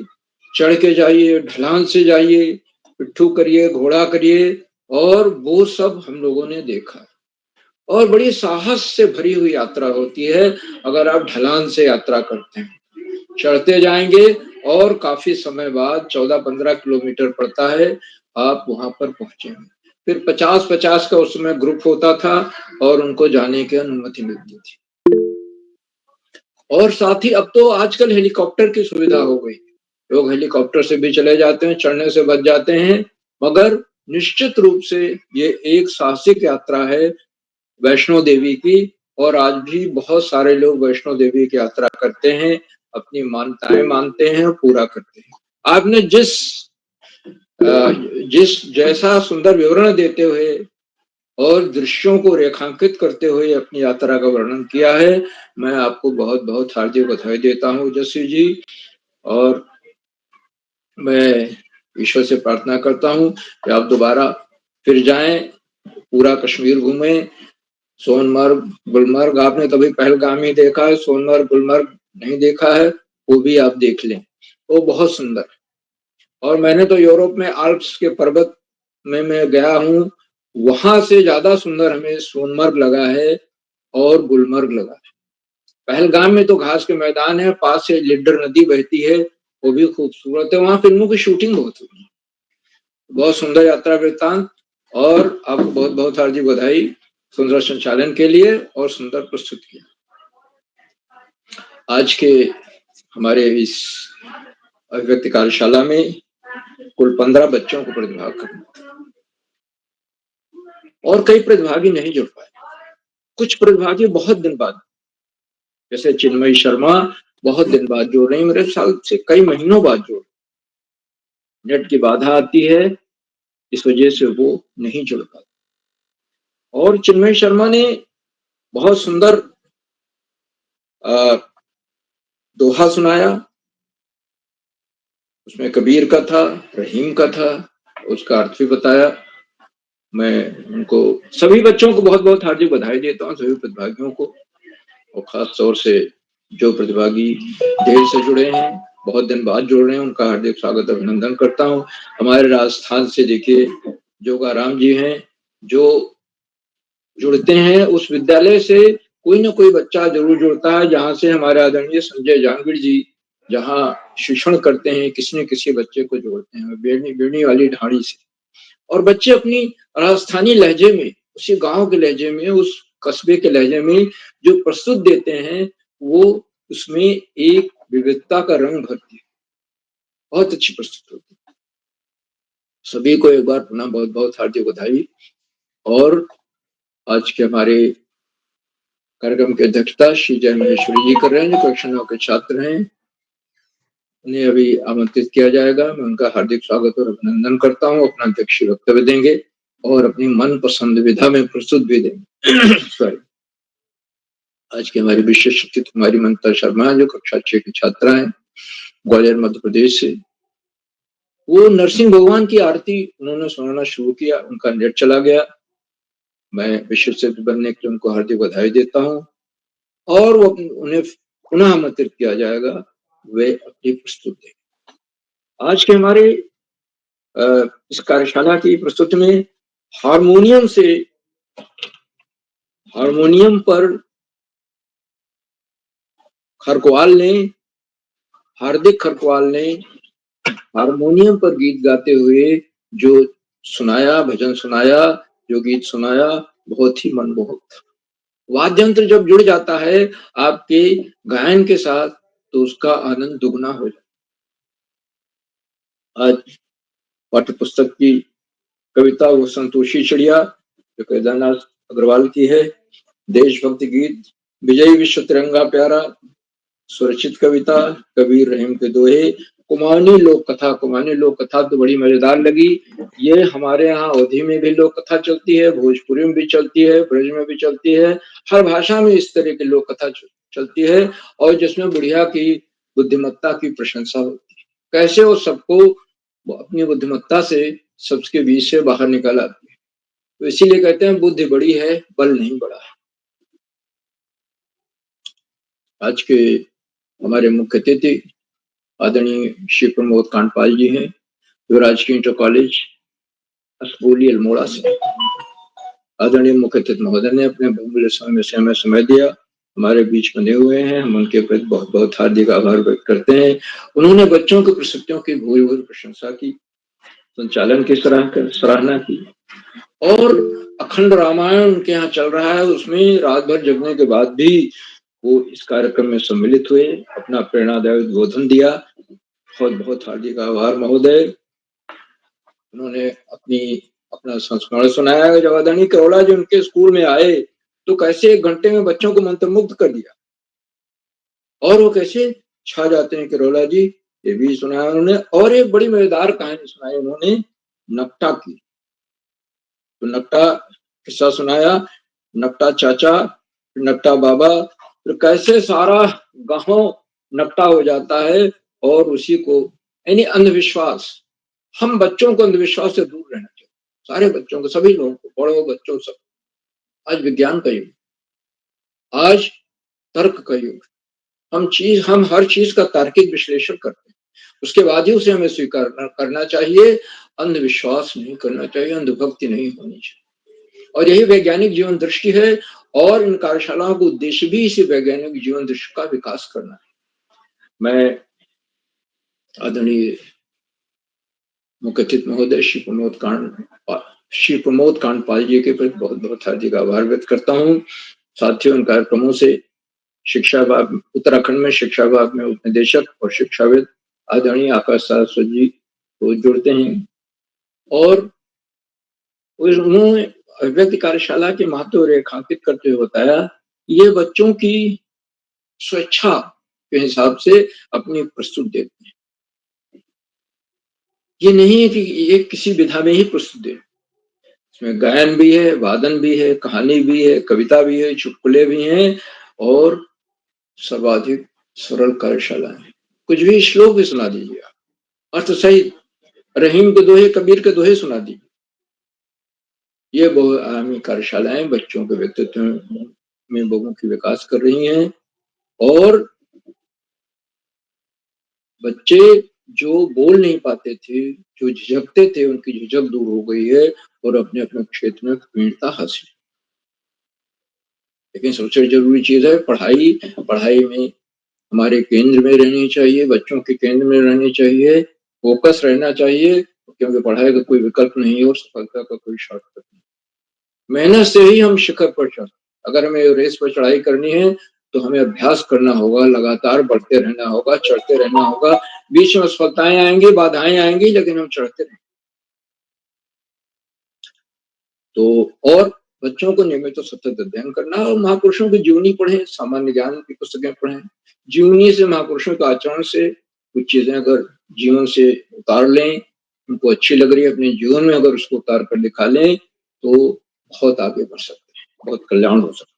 चढ़ के जाइए, ढलान से जाइए, पिट्ठू करिए, घोड़ा करिए, और वो सब हम लोगों ने देखा। और बड़ी साहस से भरी हुई यात्रा होती है अगर आप ढलान से यात्रा करते हैं। चढ़ते जाएंगे और काफी समय बाद 14-15 किलोमीटर पड़ता है, आप वहां पर पहुंचेंगे। फिर 50-50 का उस समय ग्रुप होता था और उनको जाने की अनुमति मिलती थी। और साथ ही अब तो आजकल हेलीकॉप्टर की सुविधा हो गई, लोग हेलीकॉप्टर से भी चले जाते हैं, चढ़ने से बच जाते हैं। मगर निश्चित रूप से ये एक साहसिक यात्रा है वैष्णो देवी की, और आज भी बहुत सारे लोग वैष्णो देवी की यात्रा करते हैं, अपनी मान्यताएं मानते हैं और पूरा करते हैं। आपने जैसा सुंदर विवरण देते हुए और दृश्यों को रेखांकित करते हुए अपनी यात्रा का वर्णन किया है, मैं आपको बहुत बहुत हार्दिक बधाई देता हूँ ओजस्वी जी। और मैं ईश्वर से प्रार्थना करता हूँ कि आप दोबारा फिर जाएं, पूरा कश्मीर घूमें। सोनमर्ग, गुलमर्ग आपने कभी पहलगाम ही देखा है, सोनमर्ग, गुलमर्ग नहीं देखा है, वो भी आप देख लें, वो बहुत सुंदर। और मैंने तो यूरोप में आल्प्स के पर्वत में मैं गया हूँ, वहां से ज्यादा सुंदर हमें सोनमर्ग लगा है और गुलमर्ग लगा है। पहलगाम में तो घास के मैदान है, पास से लिड्डर नदी बहती है, वो भी खूबसूरत है, वहां फिल्मों की शूटिंग बहुत हुई है। बहुत सुंदर यात्रा वृत्तांत, और आपको बहुत बहुत हार्दिक बधाई सुंदर संचालन के लिए और सुंदर प्रस्तुत किया। आज के हमारे इस अभिव्यक्ति कार्यशाला में कुल 15 बच्चों को प्रतिभाग करना था और कई प्रतिभागी नहीं जुड़ पाए। कुछ प्रतिभागी बहुत दिन बाद, जैसे चिन्मयी शर्मा बहुत दिन बाद जुड़ रही, मेरे ख्याल से कई महीनों बाद जुड़, नेट की बाधा आती है, इस वजह से वो नहीं जुड़ पाते। और चिन्मयी शर्मा ने बहुत सुंदर दोहा सुनाया, उसमें कबीर का था, रहीम का था, उसका अर्थ भी बताया। मैं उनको सभी बच्चों को बहुत बहुत हार्दिक बधाई देता हूँ, सभी प्रतिभागियों को, और खास तौर से जो प्रतिभागी देर से जुड़े हैं, बहुत दिन बाद जुड़ रहे हैं, उनका हार्दिक स्वागत अभिनंदन करता हूँ। हमारे राजस्थान से देखिए जोगाराम जी हैं, जो जुड़ते हैं उस विद्यालय से कोई ना कोई बच्चा जरूर जुड़ता है, जहाँ से हमारे आदरणीय संजय जांगीर जी जहाँ शिक्षण करते हैं, किसी न किसी बच्चे को जोड़ते हैं बेनी वाली ढाणी से, और बच्चे अपनी राजस्थानी लहजे में, उसी गांव के लहजे में, उस कस्बे के लहजे में जो प्रस्तुत देते हैं, वो उसमें एक विविधता का रंग भरती है, बहुत अच्छी प्रस्तुत होती है। सभी को एक बार पुनः बहुत बहुत हार्दिक बधाई। और आज के हमारे कार्यक्रम की अध्यक्षता श्री जय महेश्वरी जी कर रहे हैं, जो कक्षा 9 के छात्र हैं, उन्हें अभी आमंत्रित किया जाएगा। मैं उनका हार्दिक स्वागत और अभिनंदन करता हूँ। अपना अध्यक्षीय वक्तव्य देंगे और अपनी मनपसंद विधा में प्रस्तुत भी देंगे। सॉरी, आज की हमारी विशेष अतिथि कुमारी ममता शर्मा, जो कक्षा 6 की छात्रा है, ग्वालियर मध्य प्रदेश से। वो नरसिंह भगवान की आरती उन्होंने सुनाना शुरू किया, उनका नेट चला गया। मैं विशेष अतिथि बनने के लिए उनको हार्दिक बधाई देता हूँ, और वो उन्हें पुनः आमंत्रित किया जाएगा, वे अपनी प्रस्तुति दें। आज के हमारे इस कार्यशाला की प्रस्तुति में हारमोनियम पर हार्दिक खरकवाल ने हारमोनियम पर गीत गाते हुए जो सुनाया, भजन सुनाया, जो गीत सुनाया, बहुत ही मनमोहक था। वाद्य यंत्र जब जुड़ जाता है आपके गायन के साथ, तो उसका आनंद दुगना हो जाता है। आज पाठ्य पुस्तक की कविता वो संतोषी चिड़िया, जो केदारनाथ अग्रवाल की है, देशभक्ति गीत विजयी विश्व तिरंगा प्यारा, सुरक्षित कविता कबीर रहीम के दोहे, कुमाऊनी लोक कथा तो बड़ी मजेदार लगी। ये हमारे यहाँ अवधी में भी लोक कथा चलती है, भोजपुरी में भी चलती है, ब्रज में भी चलती है, हर भाषा में इस तरह की लोक कथा चलती है, और जिसमें बुढ़िया की बुद्धिमत्ता की प्रशंसा होती है, कैसे वो सबको अपनी बुद्धिमत्ता से सबके बीच से बाहर निकाल आती है। तो इसीलिए कहते हैं बुद्धि बड़ी है, बल नहीं बड़ा है। आज के हमारे मुख्य अतिथि आदरणीय श्री प्रमोद कांडपाल जी हैं, जो राजकीय इंटर कॉलेज असबोली अल्मोड़ा से। आदरणीय मुख्य अतिथि महोदय ने अपने बहुमूल्य समय दिया, हमारे बीच बने हुए हैं, हम उनके प्रति बहुत बहुत हार्दिक आभार व्यक्त करते हैं। उन्होंने बच्चों की प्रस्तुतियों की भूरी भूरी प्रशंसा की, संचालन की सराहना की, और अखंड रामायण उनके यहाँ चल रहा है, उसमें रात भर जगने के बाद भी वो इस कार्यक्रम में सम्मिलित हुए, अपना प्रेरणादायक उद्बोधन दिया। बहुत बहुत हार्दिक आभार महोदय। उन्होंने अपना संस्मरण सुनाया। जब आदरणीय करोड़ा जी उनके स्कूल में आए, तो कैसे 1 घंटे में बच्चों को मंत्रमुग्ध कर दिया, और वो कैसे छा जाते हैं करोड़ा जी, ये भी सुनाया उन्होंने। और एक बड़ी मजेदार कहानी सुनाई उन्होंने नकटा की। तो नकटा किस्सा सुनाया, नकटा चाचा, नकटा बाबा, फिर कैसे सारा गांव नकटा हो जाता है, और उसी को यानी अंधविश्वास। हम बच्चों को अंधविश्वास से दूर रहना चाहिए, सारे बच्चों को, सभी लोगों को, बड़ों बच्चों सब। आज विज्ञान का युग, आज तर्क का युग, हम हर चीज का तार्किक विश्लेषण करते हैं, उसके बाद ही उसे हमें स्वीकार करना चाहिए। अंधविश्वास नहीं करना चाहिए, अंधभक्ति नहीं होनी चाहिए, और यही वैज्ञानिक जीवन दृष्टि है। और इन कार्यशालाओं का उद्देश्य भी इसी वैज्ञानिक जीवन दृश्य का विकास करना है। मैं आदरणीय मुख्य अतिथि महोदय श्री प्रमोद कांडपाल जी के प्रति बहुत बहुत हार्दिक आभार व्यक्त करता हूँ। साथियों, इन कार्यक्रमों से शिक्षा विभाग उत्तराखंड में शिक्षा विभाग में उप निदेशक और शिक्षाविद आदरणीय आकाश सारस्वत जी को जुड़ते हैं और उन्होंने अभिव्यक्ति कार्यशाला के महत्व रेखांकित करते हुए बताया ये बच्चों की स्वेच्छा के हिसाब से अपनी प्रस्तुत देते हैं। ये नहीं है कि ये किसी विधा में ही प्रस्तुत दे, इसमें गायन भी है, वादन भी है, कहानी भी है, कविता भी है, चुटकुले भी हैं और सर्वाधिक सरल कार्यशाला है। कुछ भी श्लोक भी सुना दीजिए, अर्थ सहित रहीम के दोहे, कबीर के दोहे सुना दीजिए। ये बहुआयामी कार्यशालाएं बच्चों के व्यक्तित्व में लोगों की विकास कर रही हैं और बच्चे जो बोल नहीं पाते थे, जो झिझकते थे, उनकी झिझक दूर हो गई है और अपने अपने क्षेत्र में प्रवीणता हासिल। लेकिन सबसे जरूरी चीज है पढ़ाई। पढ़ाई में हमारे केंद्र में रहनी चाहिए, बच्चों के केंद्र में रहनी चाहिए, फोकस रहना चाहिए, क्योंकि पढ़ाई का कोई विकल्प नहीं है और सफलता का कोई शॉर्टकट नहीं। मेहनत से ही हम शिखर पर चढ़, अगर हमें रेस पर चढ़ाई करनी है तो हमें अभ्यास करना होगा, लगातार बढ़ते रहना होगा, चढ़ते रहना होगा। बीच में असफलताएं आएंगी, बाधाएं आएंगी, लेकिन हम चढ़ते रहेंगे। तो और बच्चों को नियमित सतत अध्ययन करना और महापुरुषों की जीवनी पढ़ें, सामान्य ज्ञान की पुस्तकें पढ़ें। जीवनी से, महापुरुषों के आचरण से कुछ चीजें अगर जीवन से उतार लें, उनको अच्छी लग रही है, अपने जीवन में अगर उसको उतार कर दिखा लें तो बहुत आगे बढ़ सकते हैं, बहुत कल्याण हो सकता है।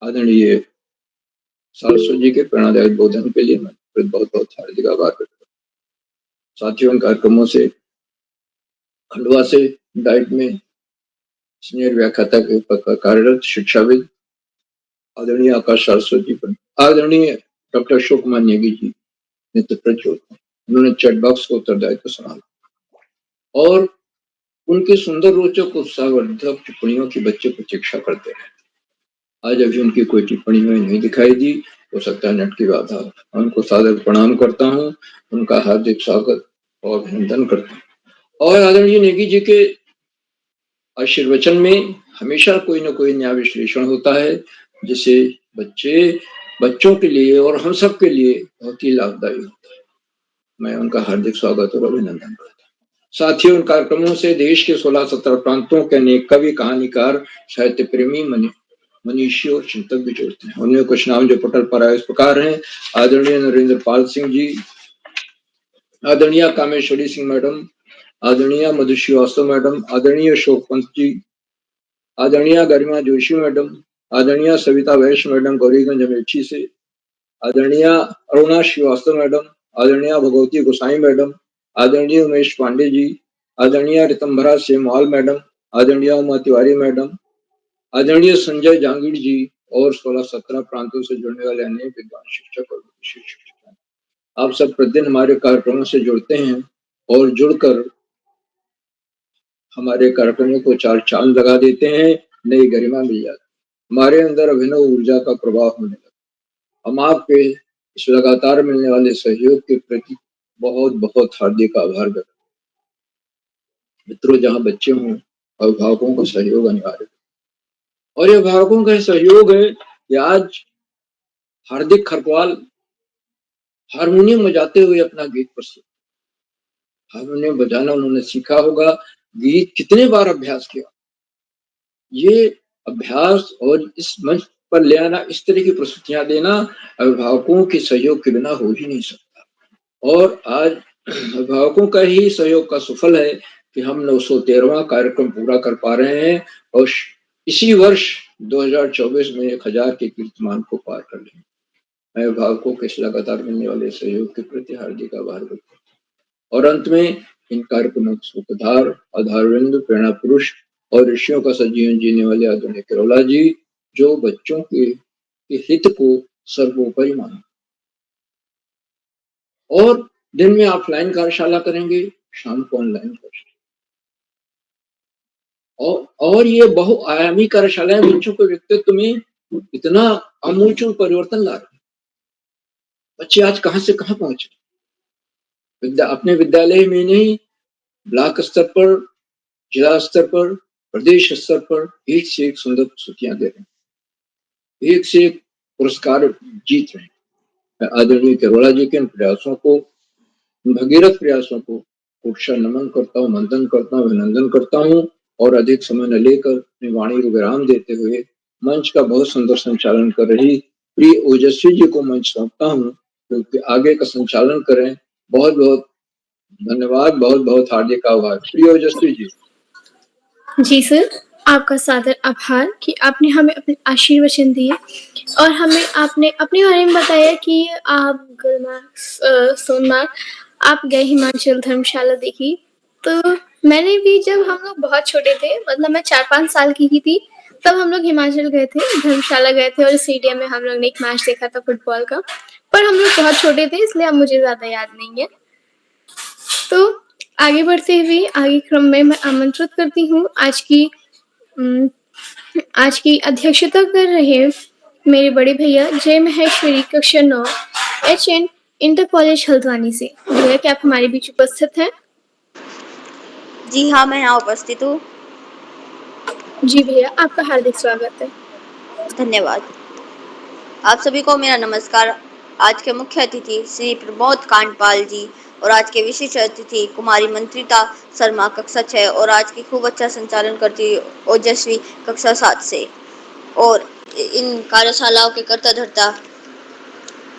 आदरणीय सारस्वत जी के प्रेरणादायक बोधन के लिए मैं बहुत बहुत हार्दिक आभार व्यक्त करता हूँ। साथियों, इन कार्यक्रमों से खंडवा से डाइट में सीनियर व्याख्याता के पद पर कार्यरत शिक्षाविद आदरणीय आकाश सारस्वत जी पर आदरणीय डॉक्टर अशोक कुमार नेगी जी नेतृत्व जोड़ते हैं। उन्होंने चैट बॉक्स को उत्तरदायित्व संभाला और उनकी सुंदर, रोचक, उत्साहवर्धक टिप्पणियों की बच्चे प्रतीक्षा करते हैं। आज अभी उनकी कोई टिप्पणी में नहीं दिखाई दी, हो सकता है नेट की बाधा हो। उनको सादर प्रणाम करता हूँ, उनका हार्दिक स्वागत और अभिनंदन करता हूँ। और आदरणीय नेगी जी के आशीर्वचन में हमेशा कोई ना कोई न्याय विश्लेषण होता है, जिसे बच्चों के लिए और हम सब के लिए बहुत ही लाभदायी होता है। मैं उनका हार्दिक स्वागत और अभिनंदन करता हूँ। साथियों, उन कार्यक्रमों से देश के 16-17 प्रांतों के अनेक कवि, कहानीकार, साहित्य प्रेमी, मनीषी और चिंतक भी जुड़ते हैं। उनमें कुछ नाम जो पटल पर आए इस प्रकार हैं: आदरणीय नरेंद्र पाल सिंह जी, आदरणीय कामेश्वरी सिंह मैडम, आदरणीय मधु श्रीवास्तव मैडम, आदरणीय अशोक पंत जी, आदरणीय गरिमा जोशी मैडम, आदरणीय सविता वैश्य मैडम गौरीगंज अमेठी से, आदरणीय अरुणा श्रीवास्तव मैडम, आदरणीय भगवती गोसाई मैडम, आदरणीय उमेश पांडे जी, आदरणीय रितंभरा सेमवाल मैडम, आदरणीय उमा तिवारी मैडम, आदरणीय संजय जांगीर जी और 16-17 प्रांतों से जुड़ने वाले अन्य विद्वान शिक्षक और विशेष शिक्षक। आप सब प्रतिदिन हमारे कार्यक्रमों से जुड़ते हैं और जुड़कर हमारे कार्यक्रमों को चार चांद लगा देते हैं, नई गरिमा मिल जाती है, हमारे अंदर अभिनव ऊर्जा का प्रभाव होने लगता। हम आपके इस लगातार मिलने वाले सहयोग के प्रति बहुत बहुत हार्दिक आभार व्यक्त। मित्रों, जहाँ बच्चे हों, अभिभावकों का सहयोग अनिवार्य है और ये अभिभावकों का सहयोग है कि आज हार्दिक खरकवाल हारमोनियम बजाते हुए अपना गीत प्रस्तुत, हारमोनियम बजाना उन्होंने सीखा होगा, गीत कितने बार अभ्यास किया। ये अभ्यास और इस मंच पर ले आना, इस तरह की प्रस्तुतियां देना अभिभावकों के सहयोग के बिना हो ही नहीं सकता। और आज अभिभावकों का ही सहयोग का सुफल है कि हम 913वां कार्यक्रम पूरा कर पा रहे हैं और इसी वर्ष 2024 में 1000 के कीर्तिमान को पार कर लेंगे। मैं अभिभावकों के इस लगातार मिलने वाले सहयोग के प्रति हार्दिक आभार व्यक्त करता हूँ। और अंत में इन कार्यक्रमों के सूत्रधार, आधारविंद, प्रेरणा पुरुष और ऋषियों का सजीवन जीने वाले आदरणीय किरोला जी, जो बच्चों के हित को सर्वोपरि माने और दिन में ऑफलाइन कार्यशाला करेंगे, शाम को ऑनलाइन कार्यशाला। और ये बहुआयामी कार्यशालाएं बच्चों के व्यक्तित्व में इतना आमूलचूल परिवर्तन ला रहे हैं। बच्चे आज कहां से कहां पहुंचे। अपने विद्यालय में नहीं, ब्लॉक स्तर पर, जिला स्तर पर, प्रदेश स्तर पर एक से एक सुंदर प्रस्तुतियां दे रहे हैं, एक से एक पुरस्कार जीत रहे हैं। मैं आदरणीय केरोला जी के इन प्रयासों को, भगीरथ प्रयासों को कुशल नमन करता हूँ, वंदन करता हूँ, अभिनंदन करता हूँ और अधिक समय न लेकर अपनी वाणी को विराम देते हुए मंच का बहुत सुंदर संचालन कर रही प्रिय ओजस्वी जी को मंच सौंपता हूँ, क्योंकि आगे का संचालन करें। बहुत बहुत धन्यवाद, बहुत बहुत हार्दिक आभार। प्रिय ओजस्वी जी। जी सर, आपका सादर आभार कि आपने हमें अपने आशीर्वचन दिए और हमें आपने अपने बारे में बताया कि आप गुलमर्ग, सोनमार्ग आप गए, हिमाचल धर्मशाला देखी। तो मैंने भी, जब हम लोग बहुत छोटे थे, मतलब मैं 4-5 साल की ही थी, तब हम लोग हिमाचल गए थे, धर्मशाला गए थे और स्टेडियम में हम लोग ने एक मैच देखा था फुटबॉल का। पर हम लोग बहुत छोटे थे, इसलिए अब मुझे ज़्यादा याद नहीं है। तो आगे बढ़ते हुए आगे क्रम में मैं आमंत्रित करती हूँ आज की अध्यक्षता कर रहे मेरे बड़े भैया जय महेश्वरी कक्षा 9 HN इंटर कॉलेज हल्द्वानी से। भैया, क्या आप हमारे बीच उपस्थित हैं? जी हाँ, मैं यहाँ उपस्थित हूँ। जी भैया, आपका हार्दिक स्वागत है। धन्यवाद। आप सभी को मेरा नमस्कार। आज के मुख्य अतिथि श्री प्रमोद कांडपाल जी और आज के विशिष्ट अतिथि कुमारी मंत्रिता शर्मा कक्षा 6 और आज की खूब अच्छा संचालन करती ओजस्वी कक्षा 7 से, और इन कार्यशालाओं के कर्ता धर्ता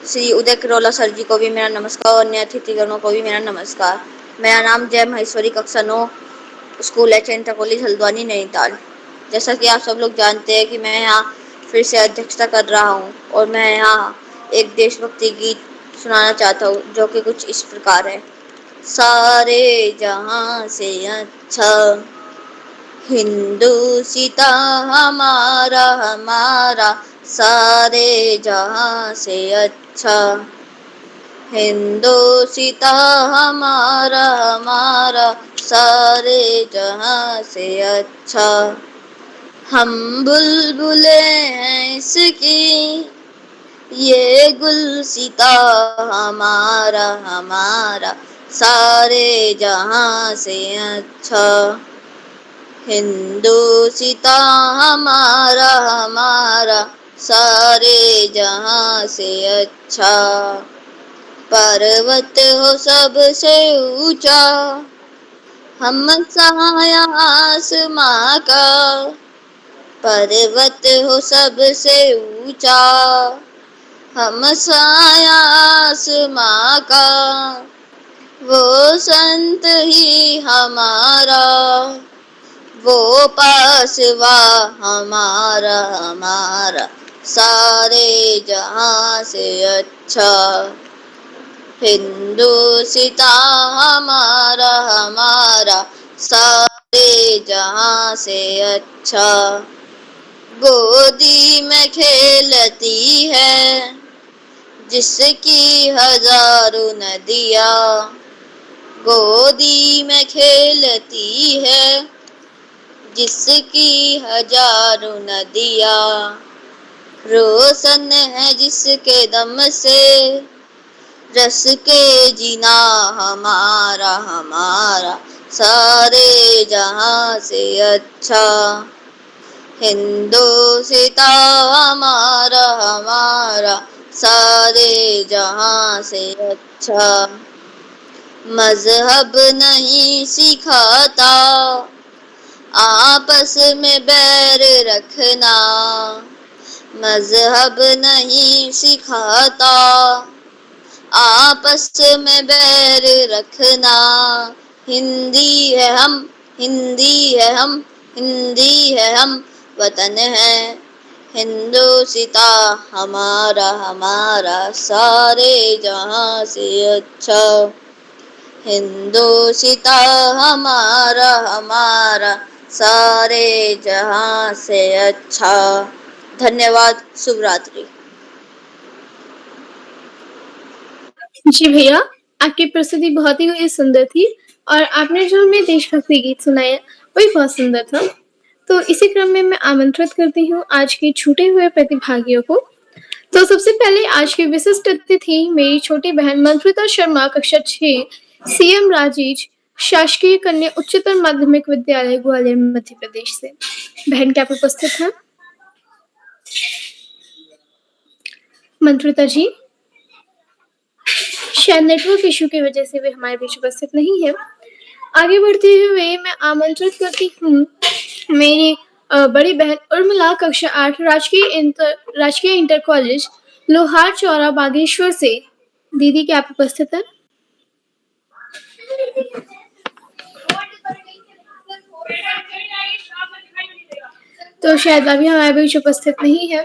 श्री उदय करोला सर जी को भी मेरा नमस्कार और अन्य अतिथिगणों को भी मेरा नमस्कार। मेरा नाम जय महेश्वरी कक्षा 9 school HN inter college Haldwani Nainital. जैसा कि आप सब लोग जानते हैं कि मैं यहाँ फिर से अध्यक्षता कर रहा हूँ और मैं यहाँ एक देशभक्ति गीत सुनाना चाहता हूँ, जो कि कुछ इस प्रकार है। सारे जहाँ से अच्छा हिंदुस्ता हमारा हमारा, सारे जहाँ से अच्छा हिंदुस्ता हमारा हमारा, सारे जहाँ से अच्छा। हम बुलबुलें हैं इसकी, ये गुलसिता हमारा हमारा, सारे जहाँ से अच्छा हिंदुस्ता हमारा हमारा, सारे जहाँ से अच्छा। पर्वत हो सबसे ऊंचा, हम साया आसमां का, पर्वत हो सबसे ऊंचा, हम साया आसमां का, वो संत ही हमारा, वो पासवा हमारा हमारा, सारे जहाँ से अच्छा हिंदुस्ता हमारा हमारा, सारे जहाँ से अच्छा। गोदी में खेलती है जिसकी हजारों नदियाँ, गोदी में खेलती है जिसकी हजारों नदियाँ, रोशन है जिसके दम से रस के जीना हमारा हमारा, सारे जहाँ से अच्छा हिंदुस्ता हमारा हमारा, सारे जहाँ से अच्छा। मजहब नहीं सिखाता आपस में बैर रखना, मजहब नहीं सिखाता आपस में बैर रखना। हिंदी है हम, हिंदी है हम, हिंदी है हम, वतन है हिंदुस्ता हमारा हमारा, सारे जहाँ से अच्छा हिंदुस्ता हमारा हमारा, सारे जहाँ से अच्छा। धन्यवाद। शुभ रात्रि। जी भैया, आपकी प्रस्तुति बहुत ही सुंदर थी और आपने जो हमें देशभक्ति गीत सुनाया वो भी बहुत सुंदर था। तो इसी क्रम में मैं आमंत्रित करती हूँ आज के छूटे हुए प्रतिभागियों को। तो सबसे पहले आज की विशिष्ट अतिथि मेरी छोटी बहन मंत्रिता शर्मा, कक्षा 6, सीएम राजीज शासकीय कन्या उच्चतर माध्यमिक विद्यालय ग्वालियर, मध्य प्रदेश से। बहन क्या आप उपस्थित हैं? मंत्रिता जी शायद नेटवर्क इशू की वजह से वे हमारे बीच उपस्थित नहीं है। आगे बढ़ते हुए मैं आमंत्रित करती हूँ मेरी बड़ी बहन उर्मिला, कक्षा 8, राजकीय इंटर कॉलेज लोहार चौरा, बागेश्वर से। दीदी क्या आप उपस्थित हैं? तो शायद अभी हमारे बीच उपस्थित नहीं है।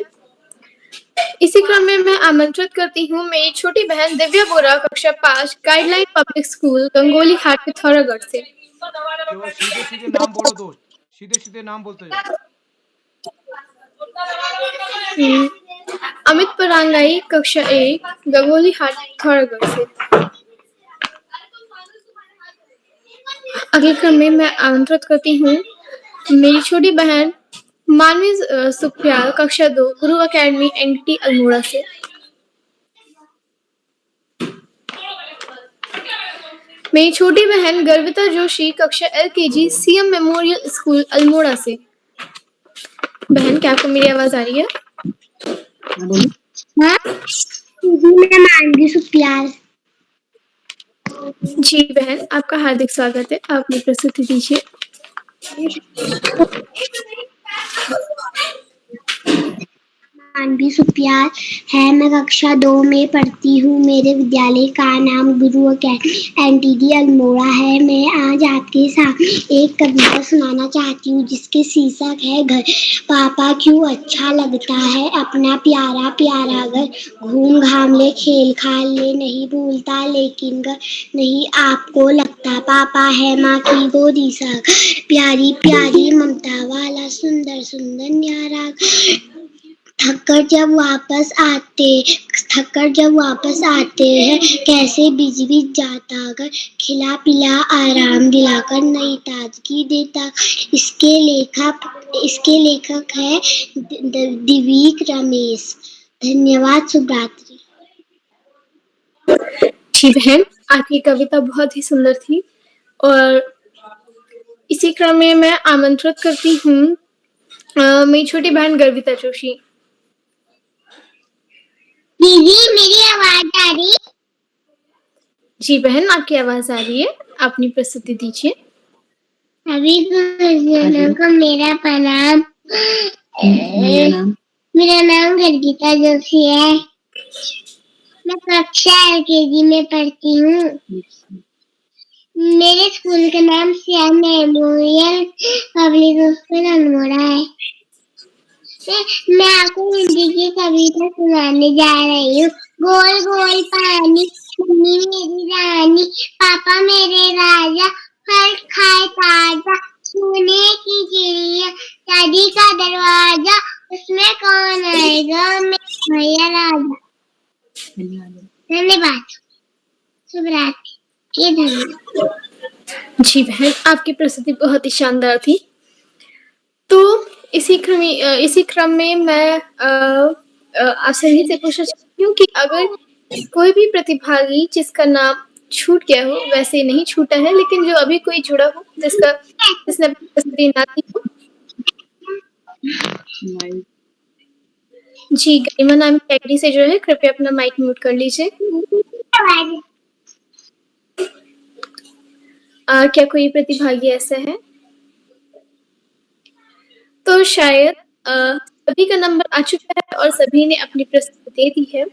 इसी क्रम में मैं आमंत्रित करती हूँ मेरी छोटी बहन दिव्या बोरा, कक्षा 5, गाइडलाइन पब्लिक स्कूल, गंगोली हाट, पिथौरागढ़ से। केवल सीधे-सीधे नाम बोलो दोस्त, सीधे-सीधे नाम बोलते जाओ। अमित परांगाई, कक्षा 1, गंगोली हाट, पिथौरागढ़ से। अगले क्रम में मैं आमंत्रित करती हूँ मेरी छोटी बहन मानवी सुखप्याल, कक्षा 2, गुरु अकेडमी, एनटी अल्मोड़ा से। मेरी छोटी बहन गर्विता जोशी, कक्षा LKG, CM memorial school, Almora से। बहन क्या आपको मेरी आवाज आ रही है? मैं मानवी सुखप्याल। जी बहन, आपका हार्दिक स्वागत है। आप अपनी प्रस्तुति दीजिए। मानवी सुखप्याल है। मैं कक्षा 2 में पढ़ती हूँ। मेरे विद्यालय का नाम गुरु अकेडमी एनटीडी अल्मोड़ा है। मैं आज आपके सामने एक कविता सुनाना चाहती हूँ जिसके शीर्षक है घर। पापा क्यों अच्छा लगता है अपना प्यारा प्यारा घर, घूम घाम ले खेल खाल ले नहीं भूलता लेकिन घर नहीं आपको लगता। पापा है माँ की गोदी सा, प्यारी प्यारी ममता वाला सुंदर सुंदर न्यारा। थककर जब वापस आते हैं कैसे बिज जाता घर, खिला पिला आराम दिलाकर नई ताजगी देता। इसके लेखक है दिवीक रमेश। धन्यवाद। शुभ रात्रि। जी बहन, आपकी कविता बहुत ही सुंदर थी। और इसी क्रम में मैं आमंत्रित करती हूँ मेरी छोटी बहन गर्विता जोशी। दीदी मेरी आवाज आ रही? जी बहन, आपकी आवाज आ रही है। अपनी प्रस्तुति दीजिए। अभी को मेरा प्रणाम। मेरा नाम गर्गिता जोशी है। मैं कक्षा एलकेजी में पढ़ती हूँ। मेरे स्कूल का नाम CM memorial public school Almora है। मैं आपको हिंदी की कविता सुनाने जा रही हूँ। गोल गोल पानी, सुनी मेरी रानी, पापा मेरे राजा, फल खाए ताजा, सोने की चिड़िया, शादी का दरवाजा, उसमें कौन आएगा मेरा भैया राजा। धन्यवाद। शुभ रात्रि। धन्यवाद। जी बहन, आपकी प्रस्तुति बहुत ही शानदार थी। तो इसी क्रम में मैं आप सभी से पूछना चाहती हूँ कि अगर कोई भी प्रतिभागी जिसका नाम छूट गया हो, वैसे नहीं छूटा है लेकिन जो अभी कोई जुड़ा हो जिसने अपनी प्रस्तुति ना दी हो। जी गरिमा नाम की आईडी से जो है कृपया अपना माइक म्यूट कर लीजिए। क्या कोई प्रतिभागी ऐसा है? तो शायद सभी का नंबर आ चुका है और सभी ने अपनी प्रस्तुति दे दी है।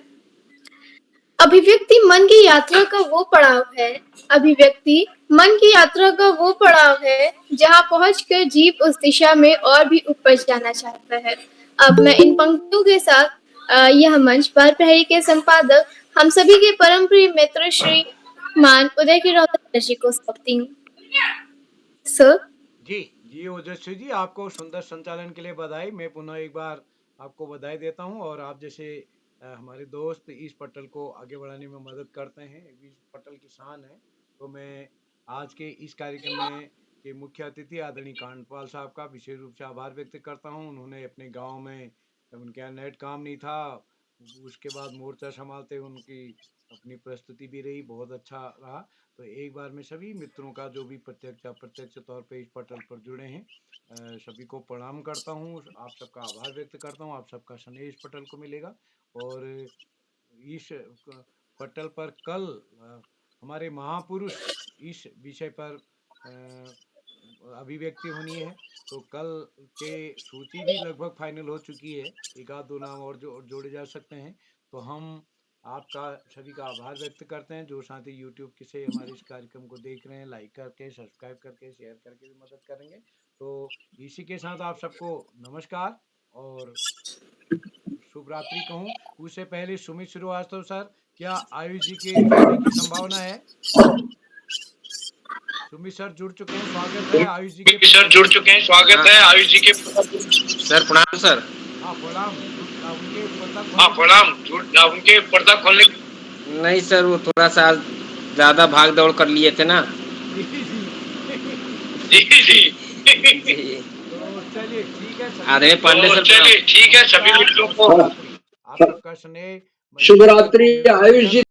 अभिव्यक्ति मन की यात्रा का वो पड़ाव है। अभिव्यक्ति मन की यात्रा का वो पड़ाव है जहाँ पहुंचकर जीव उस दिशा में और भी ऊपर जाना चाहता है। अब मैं इन पंक्तियों के साथ यह मंच बाल प्रहरी के संपादक हम सभी के परम प्रिय मित्र श्रीमान उदय किरौतर जी को सौंपती हूँ। सर। जी ओजस्वी जी, आपको सुंदर संचालन के लिए बधाई। मैं पुनः एक बार आपको बधाई देता हूं। और आप जैसे हमारे दोस्त इस पटल को आगे बढ़ाने में मदद करते हैं, इस पटल की शान है। तो मैं आज के इस कार्यक्रम में के मुख्य अतिथि आदरणीय कांडपाल साहब का विशेष रूप से आभार व्यक्त करता हूँ। उन्होंने अपने गांव में, उनके यहाँ नेट काम नहीं था, उसके बाद मोर्चा संभालते उनकी अपनी प्रस्तुति भी रही, बहुत अच्छा रहा। तो एक बार मैं सभी मित्रों का जो भी प्रत्यक्ष अप्रत्यक्ष तौर पे इस पटल पर जुड़े हैं, सभी को प्रणाम करता हूँ, आप सबका आभार व्यक्त करता हूँ। आप सबका स्नेह इस पटल को मिलेगा। और इस पटल पर कल हमारे महापुरुष इस विषय पर अभिव्यक्ति होनी है। तो कल के सूची भी लगभग फाइनल हो चुकी है, एक आध दो नाम और जोड़े जा सकते हैं। तो हम आपका सभी का आभार व्यक्त करते हैं, जो साथी यूट्यूब से हमारे इस कार्यक्रम को देख रहे हैं, लाइक करके, सब्सक्राइब करके, शेयर करके भी मदद करेंगे। तो इसी के साथ आप सबको नमस्कार और शुभ रात्रि कहूँ। उससे पहले सुमित श्रीवास्तव सर, क्या आयुष जी के जुड़ने की संभावना है? सुमित सर जुड़ चुके हैं, स्वागत है आयुष जी के। सर जुड़ चुके हैं, स्वागत है आयुष जी के। सर प्रणाम सर। हाँ प्रणाम। उनके पर्दा उनके पर्दा खोलने नहीं सर, वो थोड़ा सा ज्यादा भाग दौड़ कर लिए थे ना। जी। तो चलिए ठीक है, आधे पांडे सर। चलिए ठीक है, सभी मित्रों को आप सबका स्नेह। शुभ रात्रि आयुष जी।